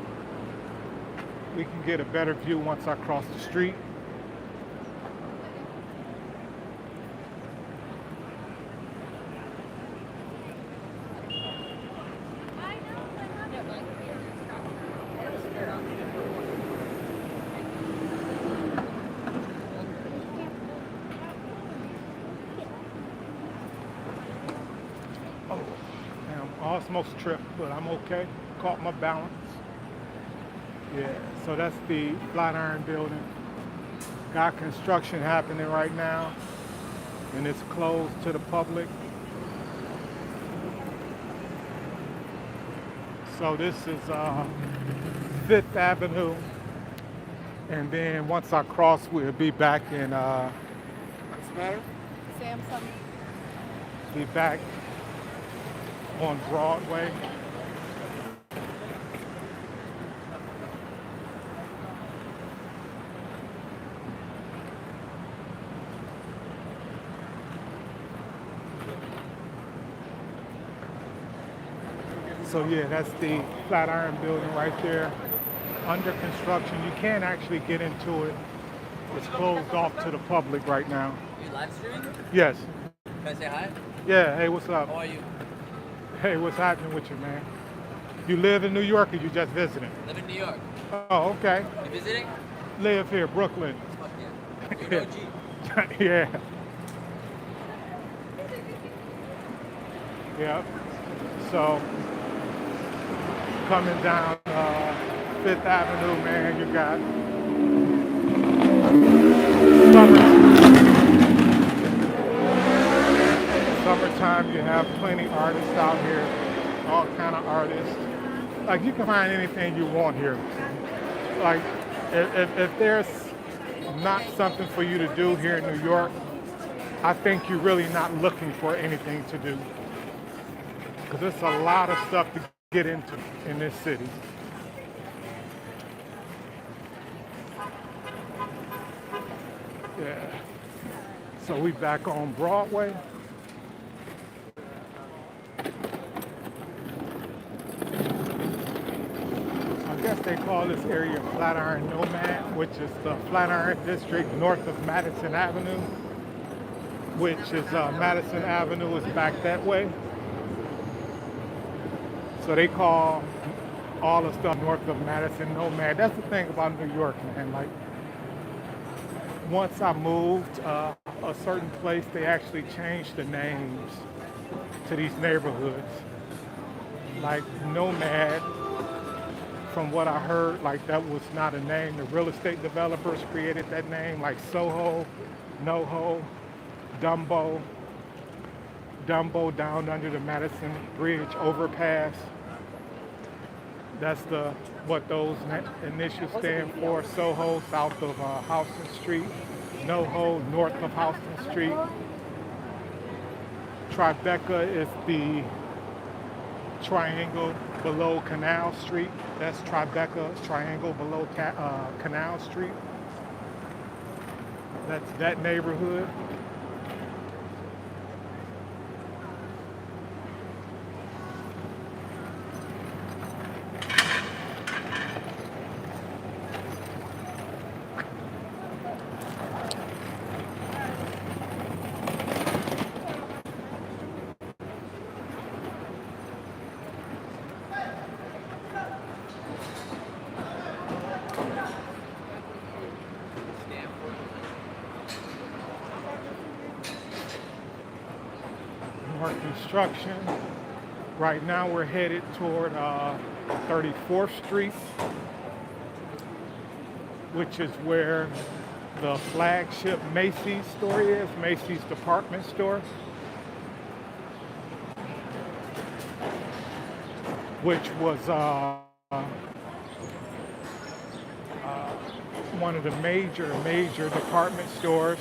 We can get a better view once I cross the street. Almost tripped, but I'm okay. Caught my balance. Yeah, so that's the Flatiron Building. Got construction happening right now. and it's closed to the public. So this is Fifth Avenue, and then once I cross, we'll be back in. What's the matter? Samsung. Be back on Broadway. So yeah, that's the Flatiron building right there, under construction. You can't actually get into it. It's closed off to the public right now. You live streaming? Yes. Can I say hi? Yeah, hey, what's up? How are you? Hey, what's happening with you, man? You live in New York or you just visiting? Live in New York. Oh, okay. You visiting? Live here, Brooklyn. Fuck yeah. You're an OG. Yeah. Yep. So, coming down Fifth Avenue, man, you got summertime, you have plenty artists out here, all kind of artists. Like, you can find anything you want here. Like, if there's not something for you to do here in New York, I think you're really not looking for anything to do. Because there's a lot of stuff to get into in this city. Yeah. So we back on Broadway. I guess they call this area Flatiron Nomad, which is the Flatiron district north of Madison Avenue, which is Madison Avenue is back that way. So they call all the stuff north of Madison Nomad. That's the thing about New York, man. Like, once I moved a certain place, they actually changed the names to these neighborhoods. Like Nomad, from what I heard, like that was not a name. The real estate developers created that name, like Soho, NoHo, Dumbo down under the Madison Bridge overpass. That's what those initials stand for. Soho, south of Houston Street. NoHo, north of Houston Street. Tribeca is the triangle below Canal Street. That's Tribeca, triangle below Canal Street. That's that neighborhood. More construction. Right now we're headed toward 34th Street, which is where the flagship Macy's store is, Macy's department store, which was one of the major department stores.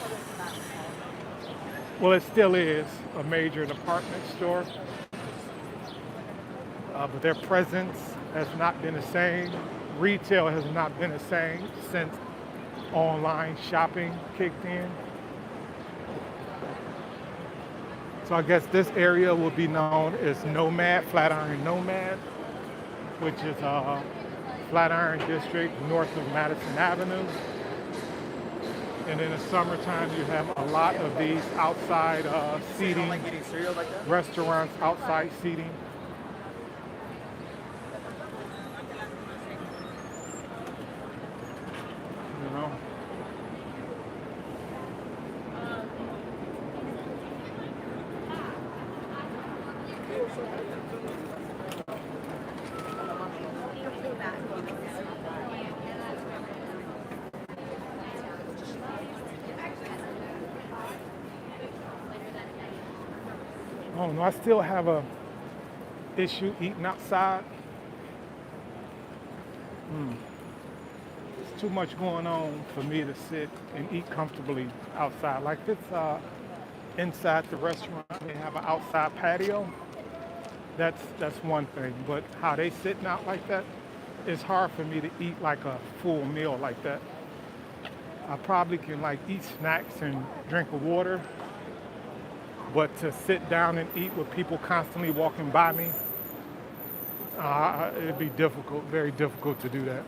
Well, it still is a major department store, but their presence has not been the same. Retail has not been the same since online shopping kicked in. So I guess this area will be known as Nomad, Flatiron Nomad, which is Flatiron district north of Madison Avenue. And in the summertime, you have a lot of these outside seating, restaurants, outside seating. You know. don't know. I still have a issue eating outside. It's too much going on for me to sit and eat comfortably outside. Like it's inside the restaurant, they have an outside patio. That's one thing. But how they sitting out like that, it's hard for me to eat like a full meal like that. I probably can like eat snacks and drink of water, but to sit down and eat with people constantly walking by me, it'd be difficult, very difficult to do that.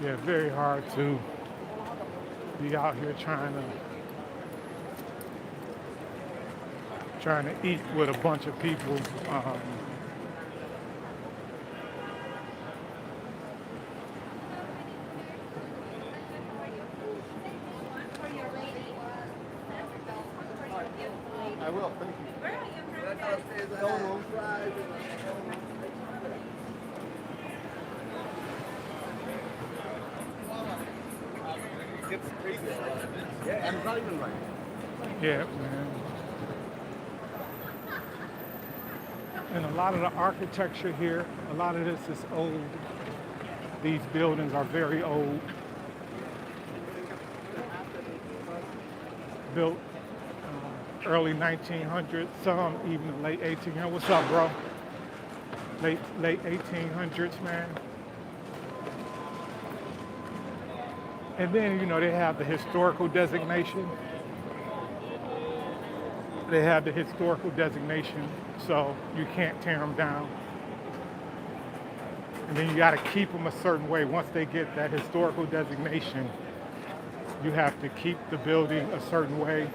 Yeah, very hard to be out here trying to eat with a bunch of people. I will, thank you. It's crazy. Yeah, I'm not even right. Yeah, man. And a lot of the architecture here, a lot of this is old. These buildings are very old. Built early 1900s, some even the late 1800s. What's up, bro? Late 1800s, man. And then, you know, they have the historical designation. They have the historical designation, so you can't tear them down. And then you got to keep them a certain way. Once they get that historical designation, you have to keep the building a certain way.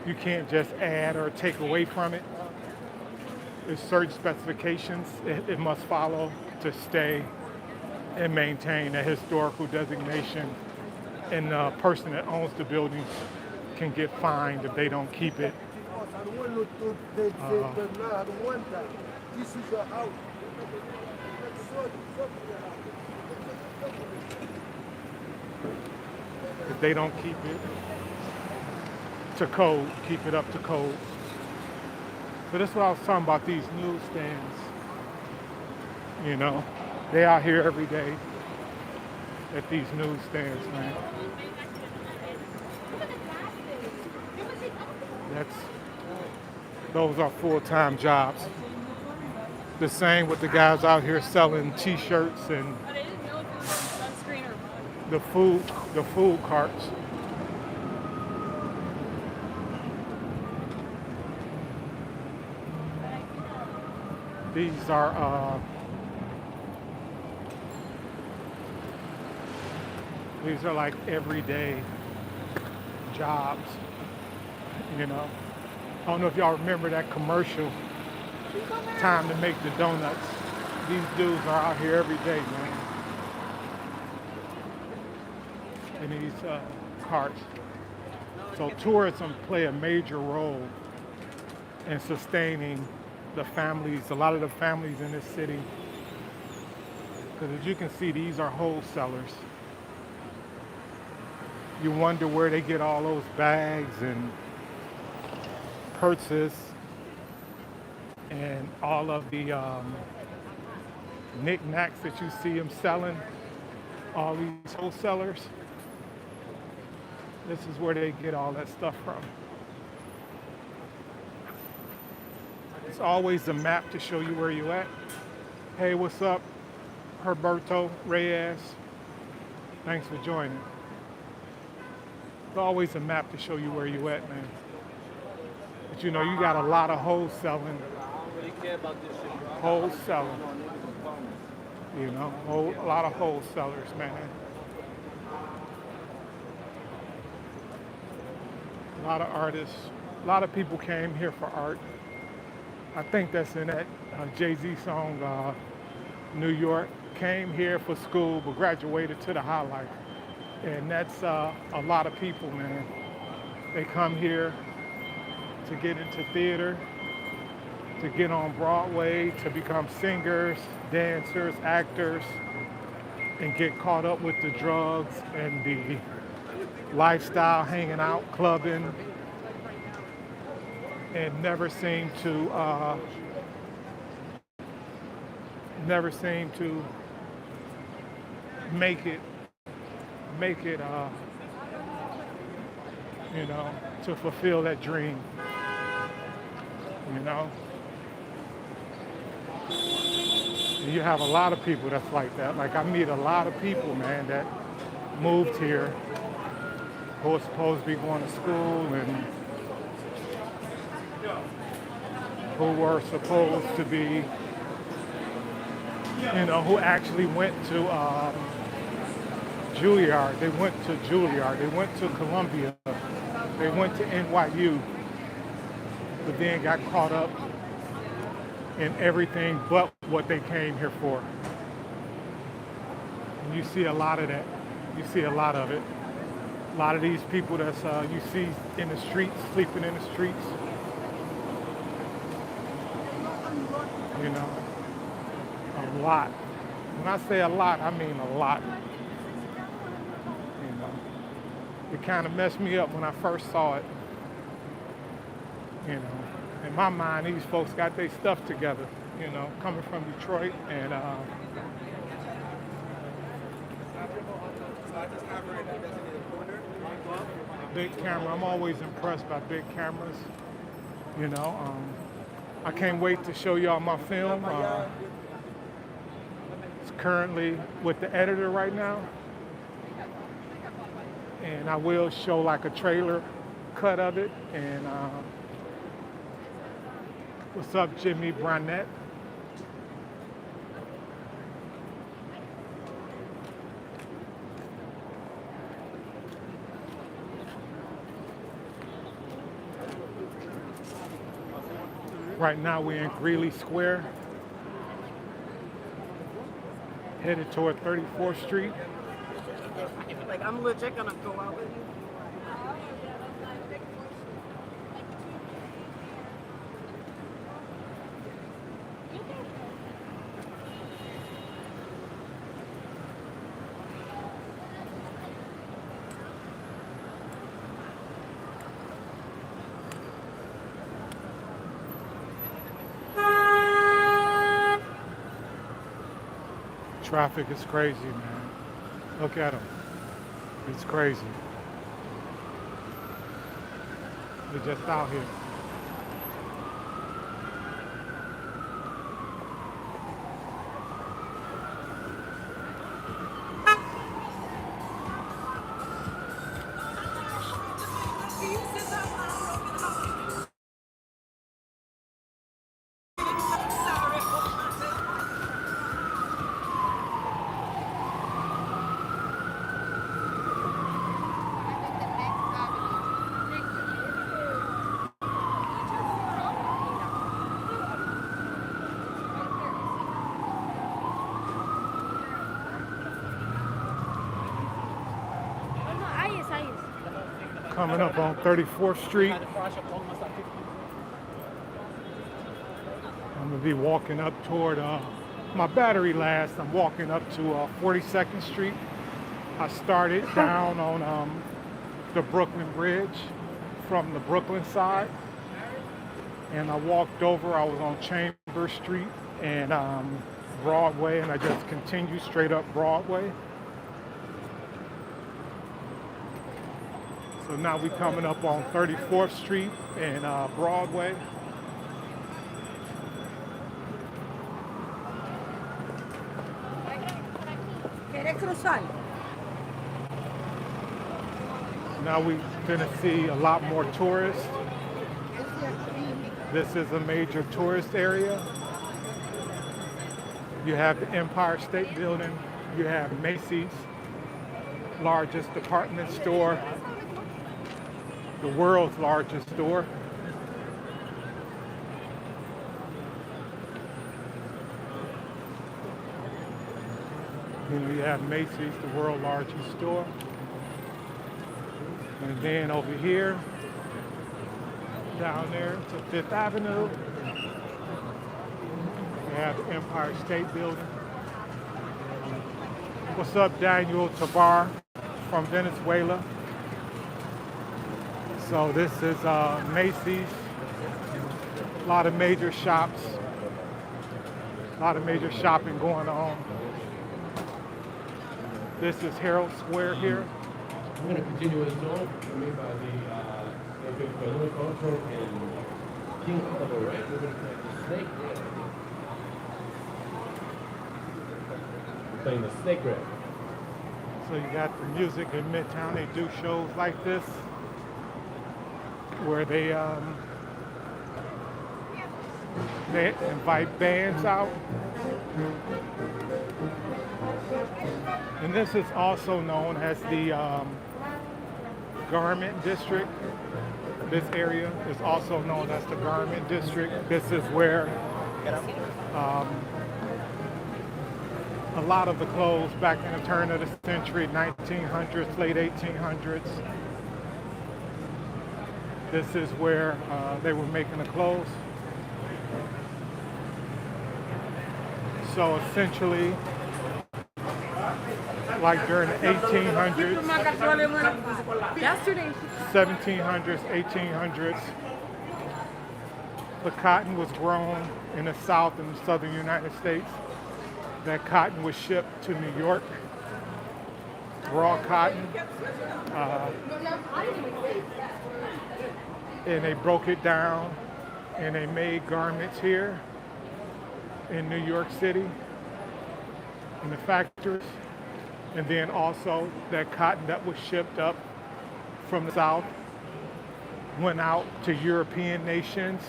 You can't just add or take away from it. There's certain specifications it must follow to stay and maintain a historical designation. And the person that owns the building can get fined if they don't keep it. This is your house. If they don't keep it to code, keep it up to code. So that's what I was talking about, these newsstands. You know, they out here every day at these newsstands, man. Those are full-time jobs. The same with the guys out here selling T-shirts and the food carts. These are like everyday jobs, you know. I don't know if y'all remember that commercial, Time to Make the Donuts. These dudes are out here every day, man. In these carts. So tourism play a major role in sustaining the families, a lot of the families in this city. Because as you can see, these are wholesalers. You wonder where they get all those bags and purses and all of the knickknacks that you see them selling, all these wholesalers. This is where they get all that stuff from. It's always a map to show you where you at. Hey, what's up? Herberto Reyes. Thanks for joining. It's always a map to show you where you at, man. But you know, you got a lot of wholesaling. Wholesaling. You know, a lot of wholesalers, man. A lot of artists. A lot of people came here for art. I think that's in that Jay-Z song, New York. Came here for school, but graduated to the high life. And that's a lot of people, man. They come here to get into theater, to get on Broadway, to become singers, dancers, actors, and get caught up with the drugs and the lifestyle, hanging out, clubbing, and never seem to make it, you know, to fulfill that dream, you know. And you have a lot of people that's like that. Like I meet a lot of people, man, that moved here who are supposed to be going to school and who were supposed to be, you know, who actually went to Juilliard. They went to Juilliard. They went to Columbia. They went to NYU, but then got caught up in everything but what they came here for. And you see a lot of that. You see a lot of it. A lot of these people that's you see in the streets, sleeping in the streets. You know, a lot. When I say a lot, I mean a lot. You know, it kind of messed me up when I first saw it. You know, in my mind, these folks got their stuff together. You know, coming from Detroit and. Big camera. I'm always impressed by big cameras. You know, I can't wait to show y'all my film. It's currently with the editor right now, and I will show like a trailer cut of it. And what's up, Jimmy Brunette? Right now we're in Greeley Square, headed toward 34th Street. Like, I'm legit gonna go out with you. Traffic is crazy, man. Look at them. It's crazy. They're just out here. Coming up on 34th Street. I'm gonna be walking up toward, my battery lasts, I'm walking up to 42nd Street. I started down on the Brooklyn Bridge from the Brooklyn side. And I walked over, I was on Chambers Street and Broadway, and I just continued straight up Broadway. So now we're coming up on 34th Street and Broadway. Now we're gonna see a lot more tourists. This is a major tourist area. You have the Empire State Building. You have Macy's, largest department store. The world's largest store. You have Macy's, the world's largest store. And then over here, down there to Fifth Avenue, you have the Empire State Building. What's up, Daniel Tabar from Venezuela? So this is Macy's. A lot of major shops. A lot of major shopping going on. This is Herald Square here. I'm going to continue as known made by the Berlin Cultural and King Oliver, right? We're going to play the snake rail. We're playing the snake rail. So you got the music in Midtown. They do shows like this where they invite bands out. And this is also known as the Garment District. This area is also known as the Garment District. This is where a lot of the clothes back in the turn of the century, 1900s, late 1800s. This is where they were making the clothes. So essentially, like during the 1800s, 1700s, 1800s, the cotton was grown in the South and the Southern United States. That cotton was shipped to New York, raw cotton, and they broke it down and they made garments here in New York City, in the factories. And then also that cotton that was shipped up from the South went out to European nations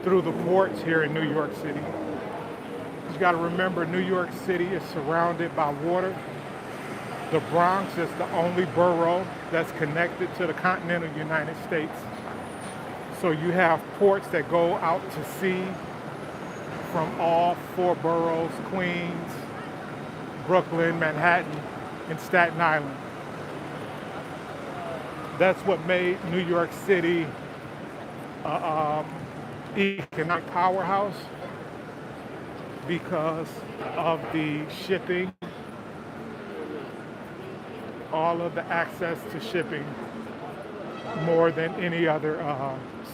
through the ports here in New York City. You got to remember, New York City is surrounded by water. The Bronx is the only borough that's connected to the continental United States. So you have ports that go out to sea from all four boroughs: Queens, Brooklyn, Manhattan, and Staten Island. That's what made New York City an economic powerhouse, because of the shipping, all of the access to shipping, more than any other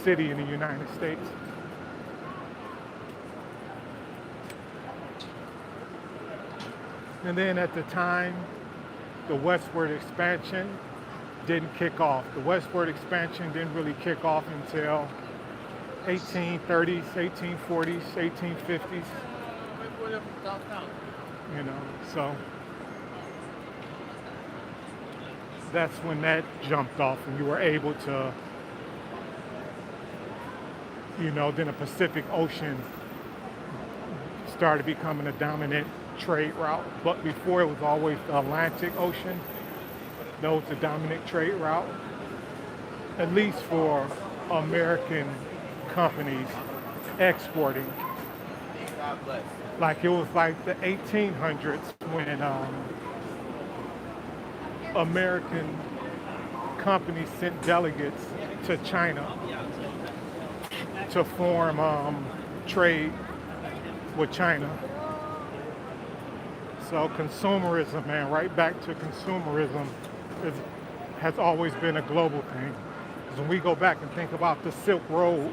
city in the United States. And then at the time, the westward expansion didn't kick off. The westward expansion didn't really kick off until 1830s, 1840s, 1850s. You know, so that's when that jumped off and you were able to, you know, then the Pacific Ocean started becoming a dominant trade route. But before, it was always the Atlantic Ocean. That was the dominant trade route, at least for American companies exporting. God bless. Like it was like the 1800s when American companies sent delegates to China to form trade with China. So consumerism, man, right back to consumerism, has always been a global thing. Because when we go back and think about the Silk Road,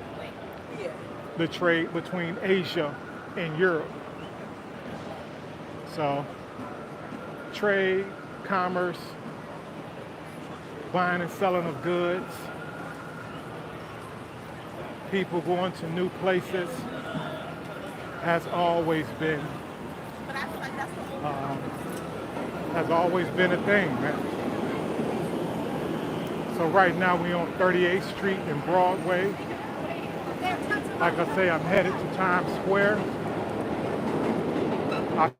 the trade between Asia and Europe. So trade, commerce, buying and selling of goods, people going to new places has always been a thing, man. So right now we on 38th Street and Broadway. Like I say, I'm headed to Times Square. I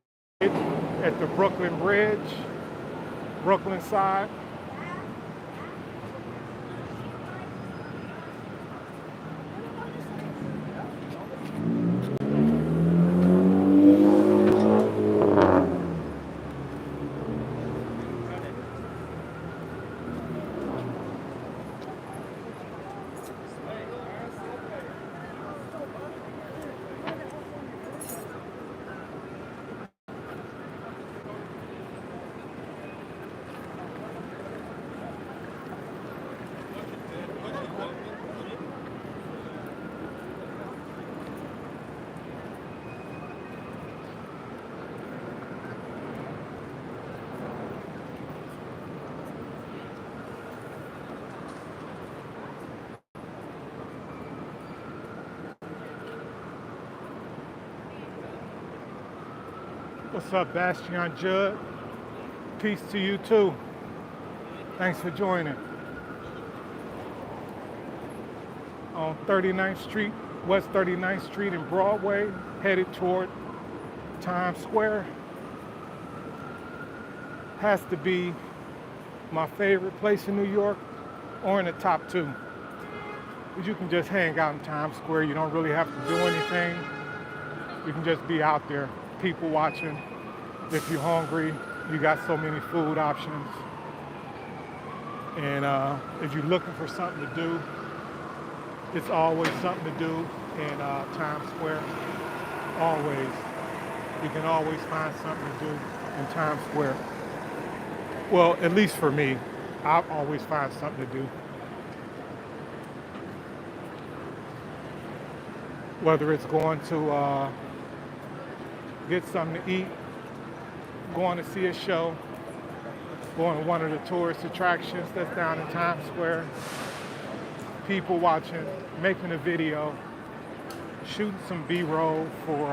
at the Brooklyn Bridge, Brooklyn side. What's up, Bastian Judd? Peace to you too. Thanks for joining. On 39th Street, West 39th Street and Broadway, headed toward Times Square. Has to be my favorite place in New York, or in the top two. Because you can just hang out in Times Square. You don't really have to do anything. You can just be out there, people watching. If you're hungry, you got so many food options. And if you're looking for something to do, it's always something to do in Times Square. Always. You can always find something to do in Times Square. Well, at least for me, I always find something to do. Whether it's going to get something to eat, going to see a show, going to one of the tourist attractions that's down in Times Square, people watching, making a video, shooting some B-roll for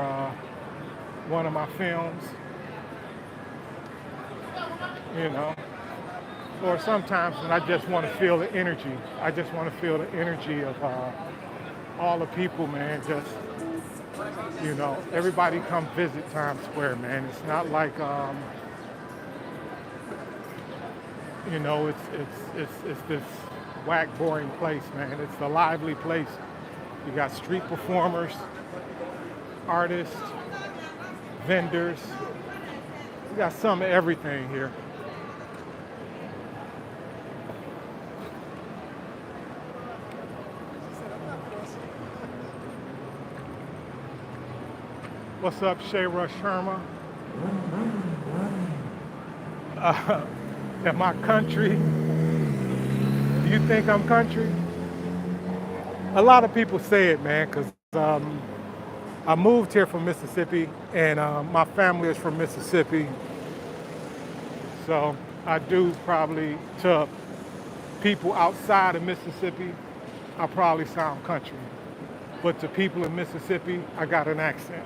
one of my films, you know. Or sometimes when I just want to feel the energy. I just want to feel the energy of all the people, man. Just, you know, everybody come visit Times Square, man. It's not like, you know, it's this whack, boring place, man. It's a lively place. You got street performers, artists, vendors. You got some of everything here. What's up, Shayra Sharma? Am I country? Do you think I'm country? A lot of people say it, man, because I moved here from Mississippi, and my family is from Mississippi. So I do probably, to people outside of Mississippi, I probably sound country. But to people in Mississippi, I got an accent.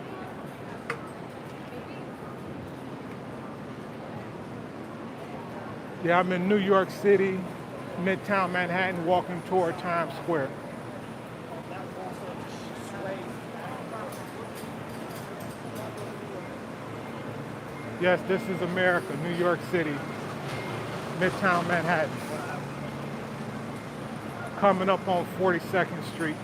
Yeah, I'm in New York City, Midtown Manhattan, walking toward Times Square. Yes, this is America, New York City, Midtown Manhattan. Coming up on 42nd Street.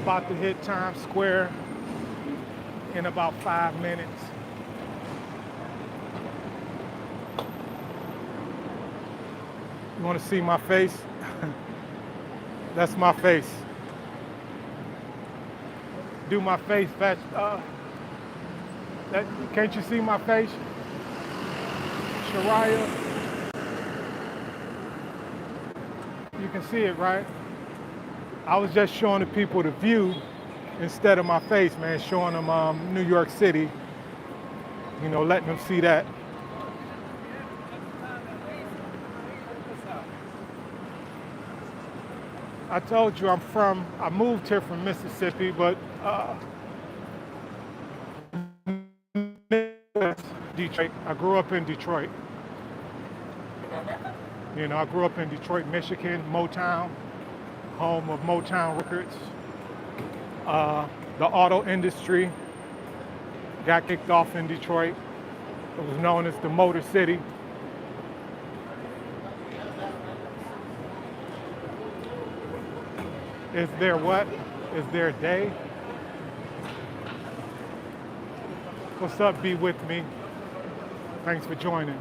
About to hit Times Square in about 5 minutes. You want to see my face? That's my face. Do my face, can't you see my face? Shariah? You can see it, right? I was just showing the people the view instead of my face, man, showing them New York City, you know, letting them see that. I told you I moved here from Mississippi, but Detroit. I grew up in Detroit. You know, I grew up in Detroit, Michigan, Motown, home of Motown Records. The auto industry got kicked off in Detroit. It was known as the Motor City. Is there what? Is there a day? What's up, Be With Me? Thanks for joining.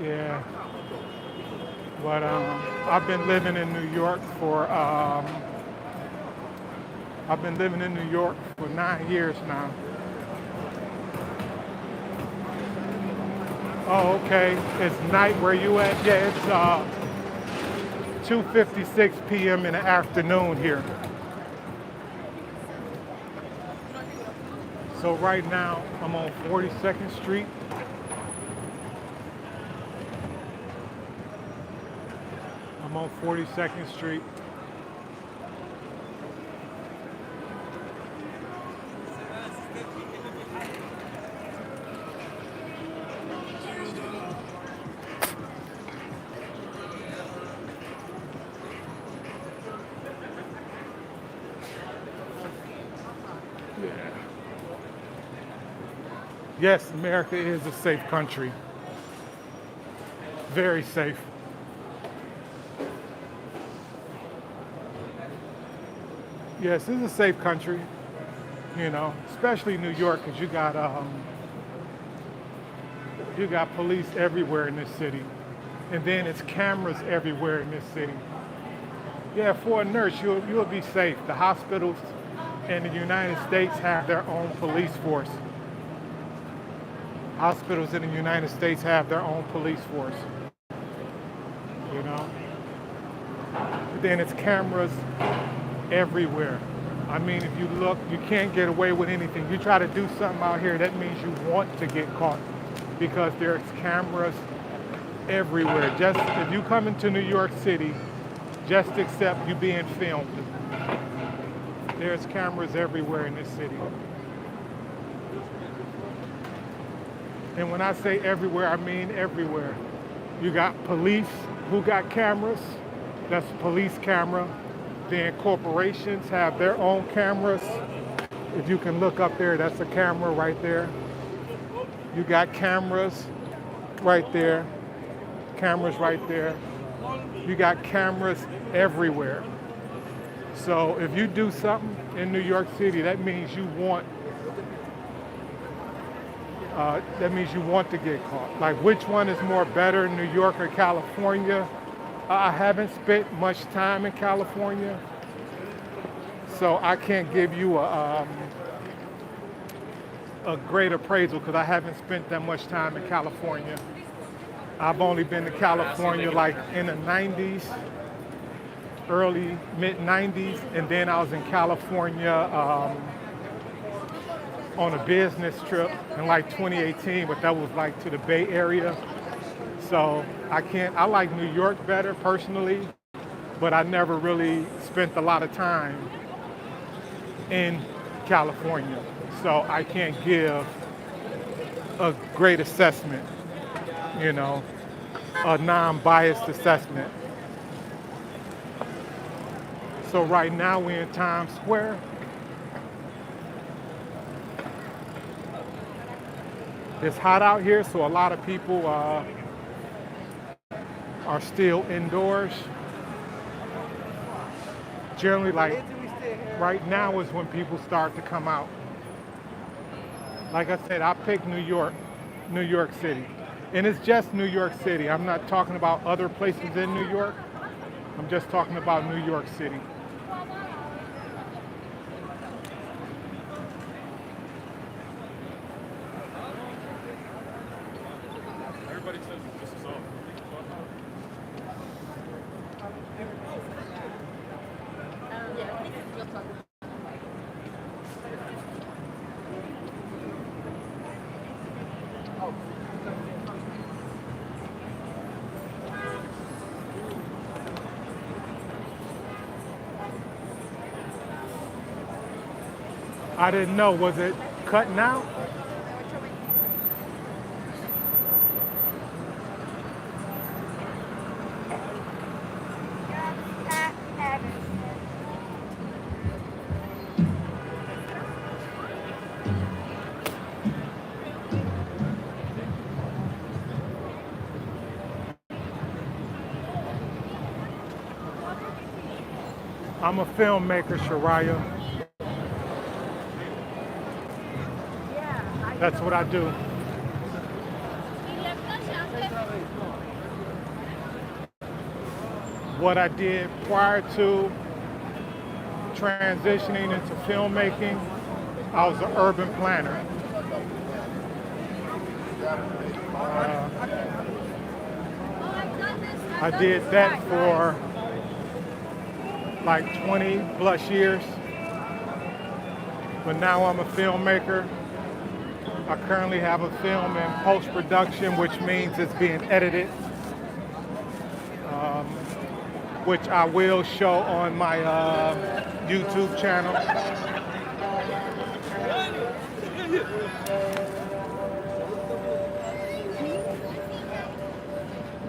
Yeah. But I've been living in New York for 9 years now. Oh, okay. It's night where you at? Yeah, it's 2:56 p.m. in the afternoon here. So right now I'm on 42nd Street. on 42nd Street. Yes, America is a safe country. Very safe. Yes, it's a safe country, you know, especially New York, because you got police everywhere in this city, and then it's cameras everywhere in this city. Yeah, for a nurse, you'll be safe. The hospitals in the United States have their own police force. Hospitals in the United States have their own police force. You know? Then it's cameras everywhere. I mean, if you look, you can't get away with anything. You try to do something out here, that means you want to get caught because there's cameras everywhere. Just if you come into New York City, just accept you being filmed. There's cameras everywhere in this city. And when I say everywhere, I mean everywhere. You got police who got cameras. That's a police camera. Then corporations have their own cameras. If you can look up there, that's a camera right there. You got cameras right there. Cameras right there. You got cameras everywhere. So if you do something in New York City, that means you want to get caught. Like, which one is more better, New York or California? I haven't spent much time in California, so I can't give you a great appraisal because I haven't spent that much time in California. I've only been to California like in the 90s, early, mid-90s, and then I was in California on a business trip in like 2018, but that was like to the Bay Area. So I like New York better personally, but I never really spent a lot of time in California. So I can't give a great assessment, you know, a non-biased assessment. So right now we're in Times Square. It's hot out here, so a lot of people are still indoors. Generally, like right now is when people start to come out. Like I said, I picked New York City. And it's just New York City. I'm not talking about other places in New York. I'm just talking about New York City. I didn't know, was it cutting out? I'm a filmmaker, Shariah. That's what I do. What I did prior to transitioning into filmmaking, I was an urban planner. I did that for like 20 plus years, but now I'm a filmmaker. I currently have a film in post-production, which means it's being edited. which I will show on my YouTube channel.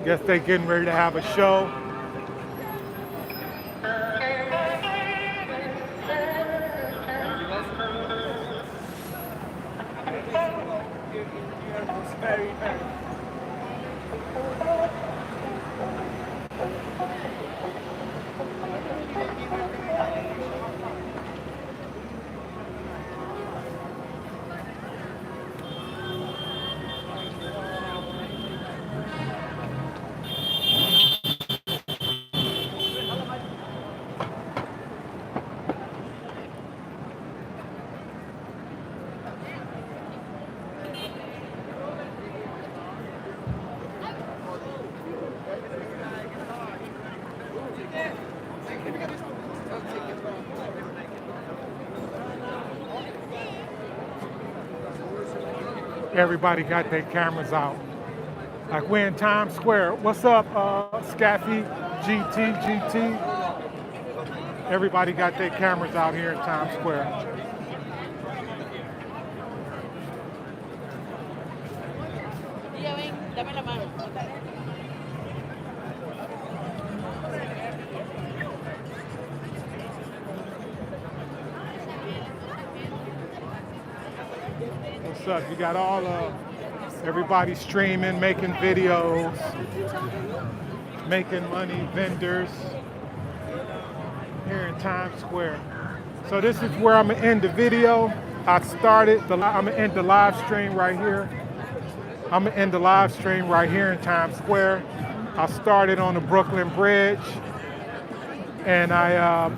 Guess they getting ready to have a show. Everybody got their cameras out. Like we're in Times Square. What's up, Scaffy, GT? Everybody got their cameras out here in Times Square. Dame la mano. What's up? You got all everybody streaming, making videos, making money, vendors here in Times Square. So this is where I'm gonna end the video. I'm gonna end the live stream right here. I'm gonna end the live stream right here in Times Square. I started on the Brooklyn Bridge and I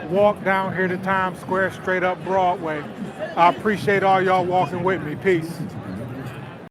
walked down here to Times Square straight up Broadway. I appreciate all y'all walking with me. Peace.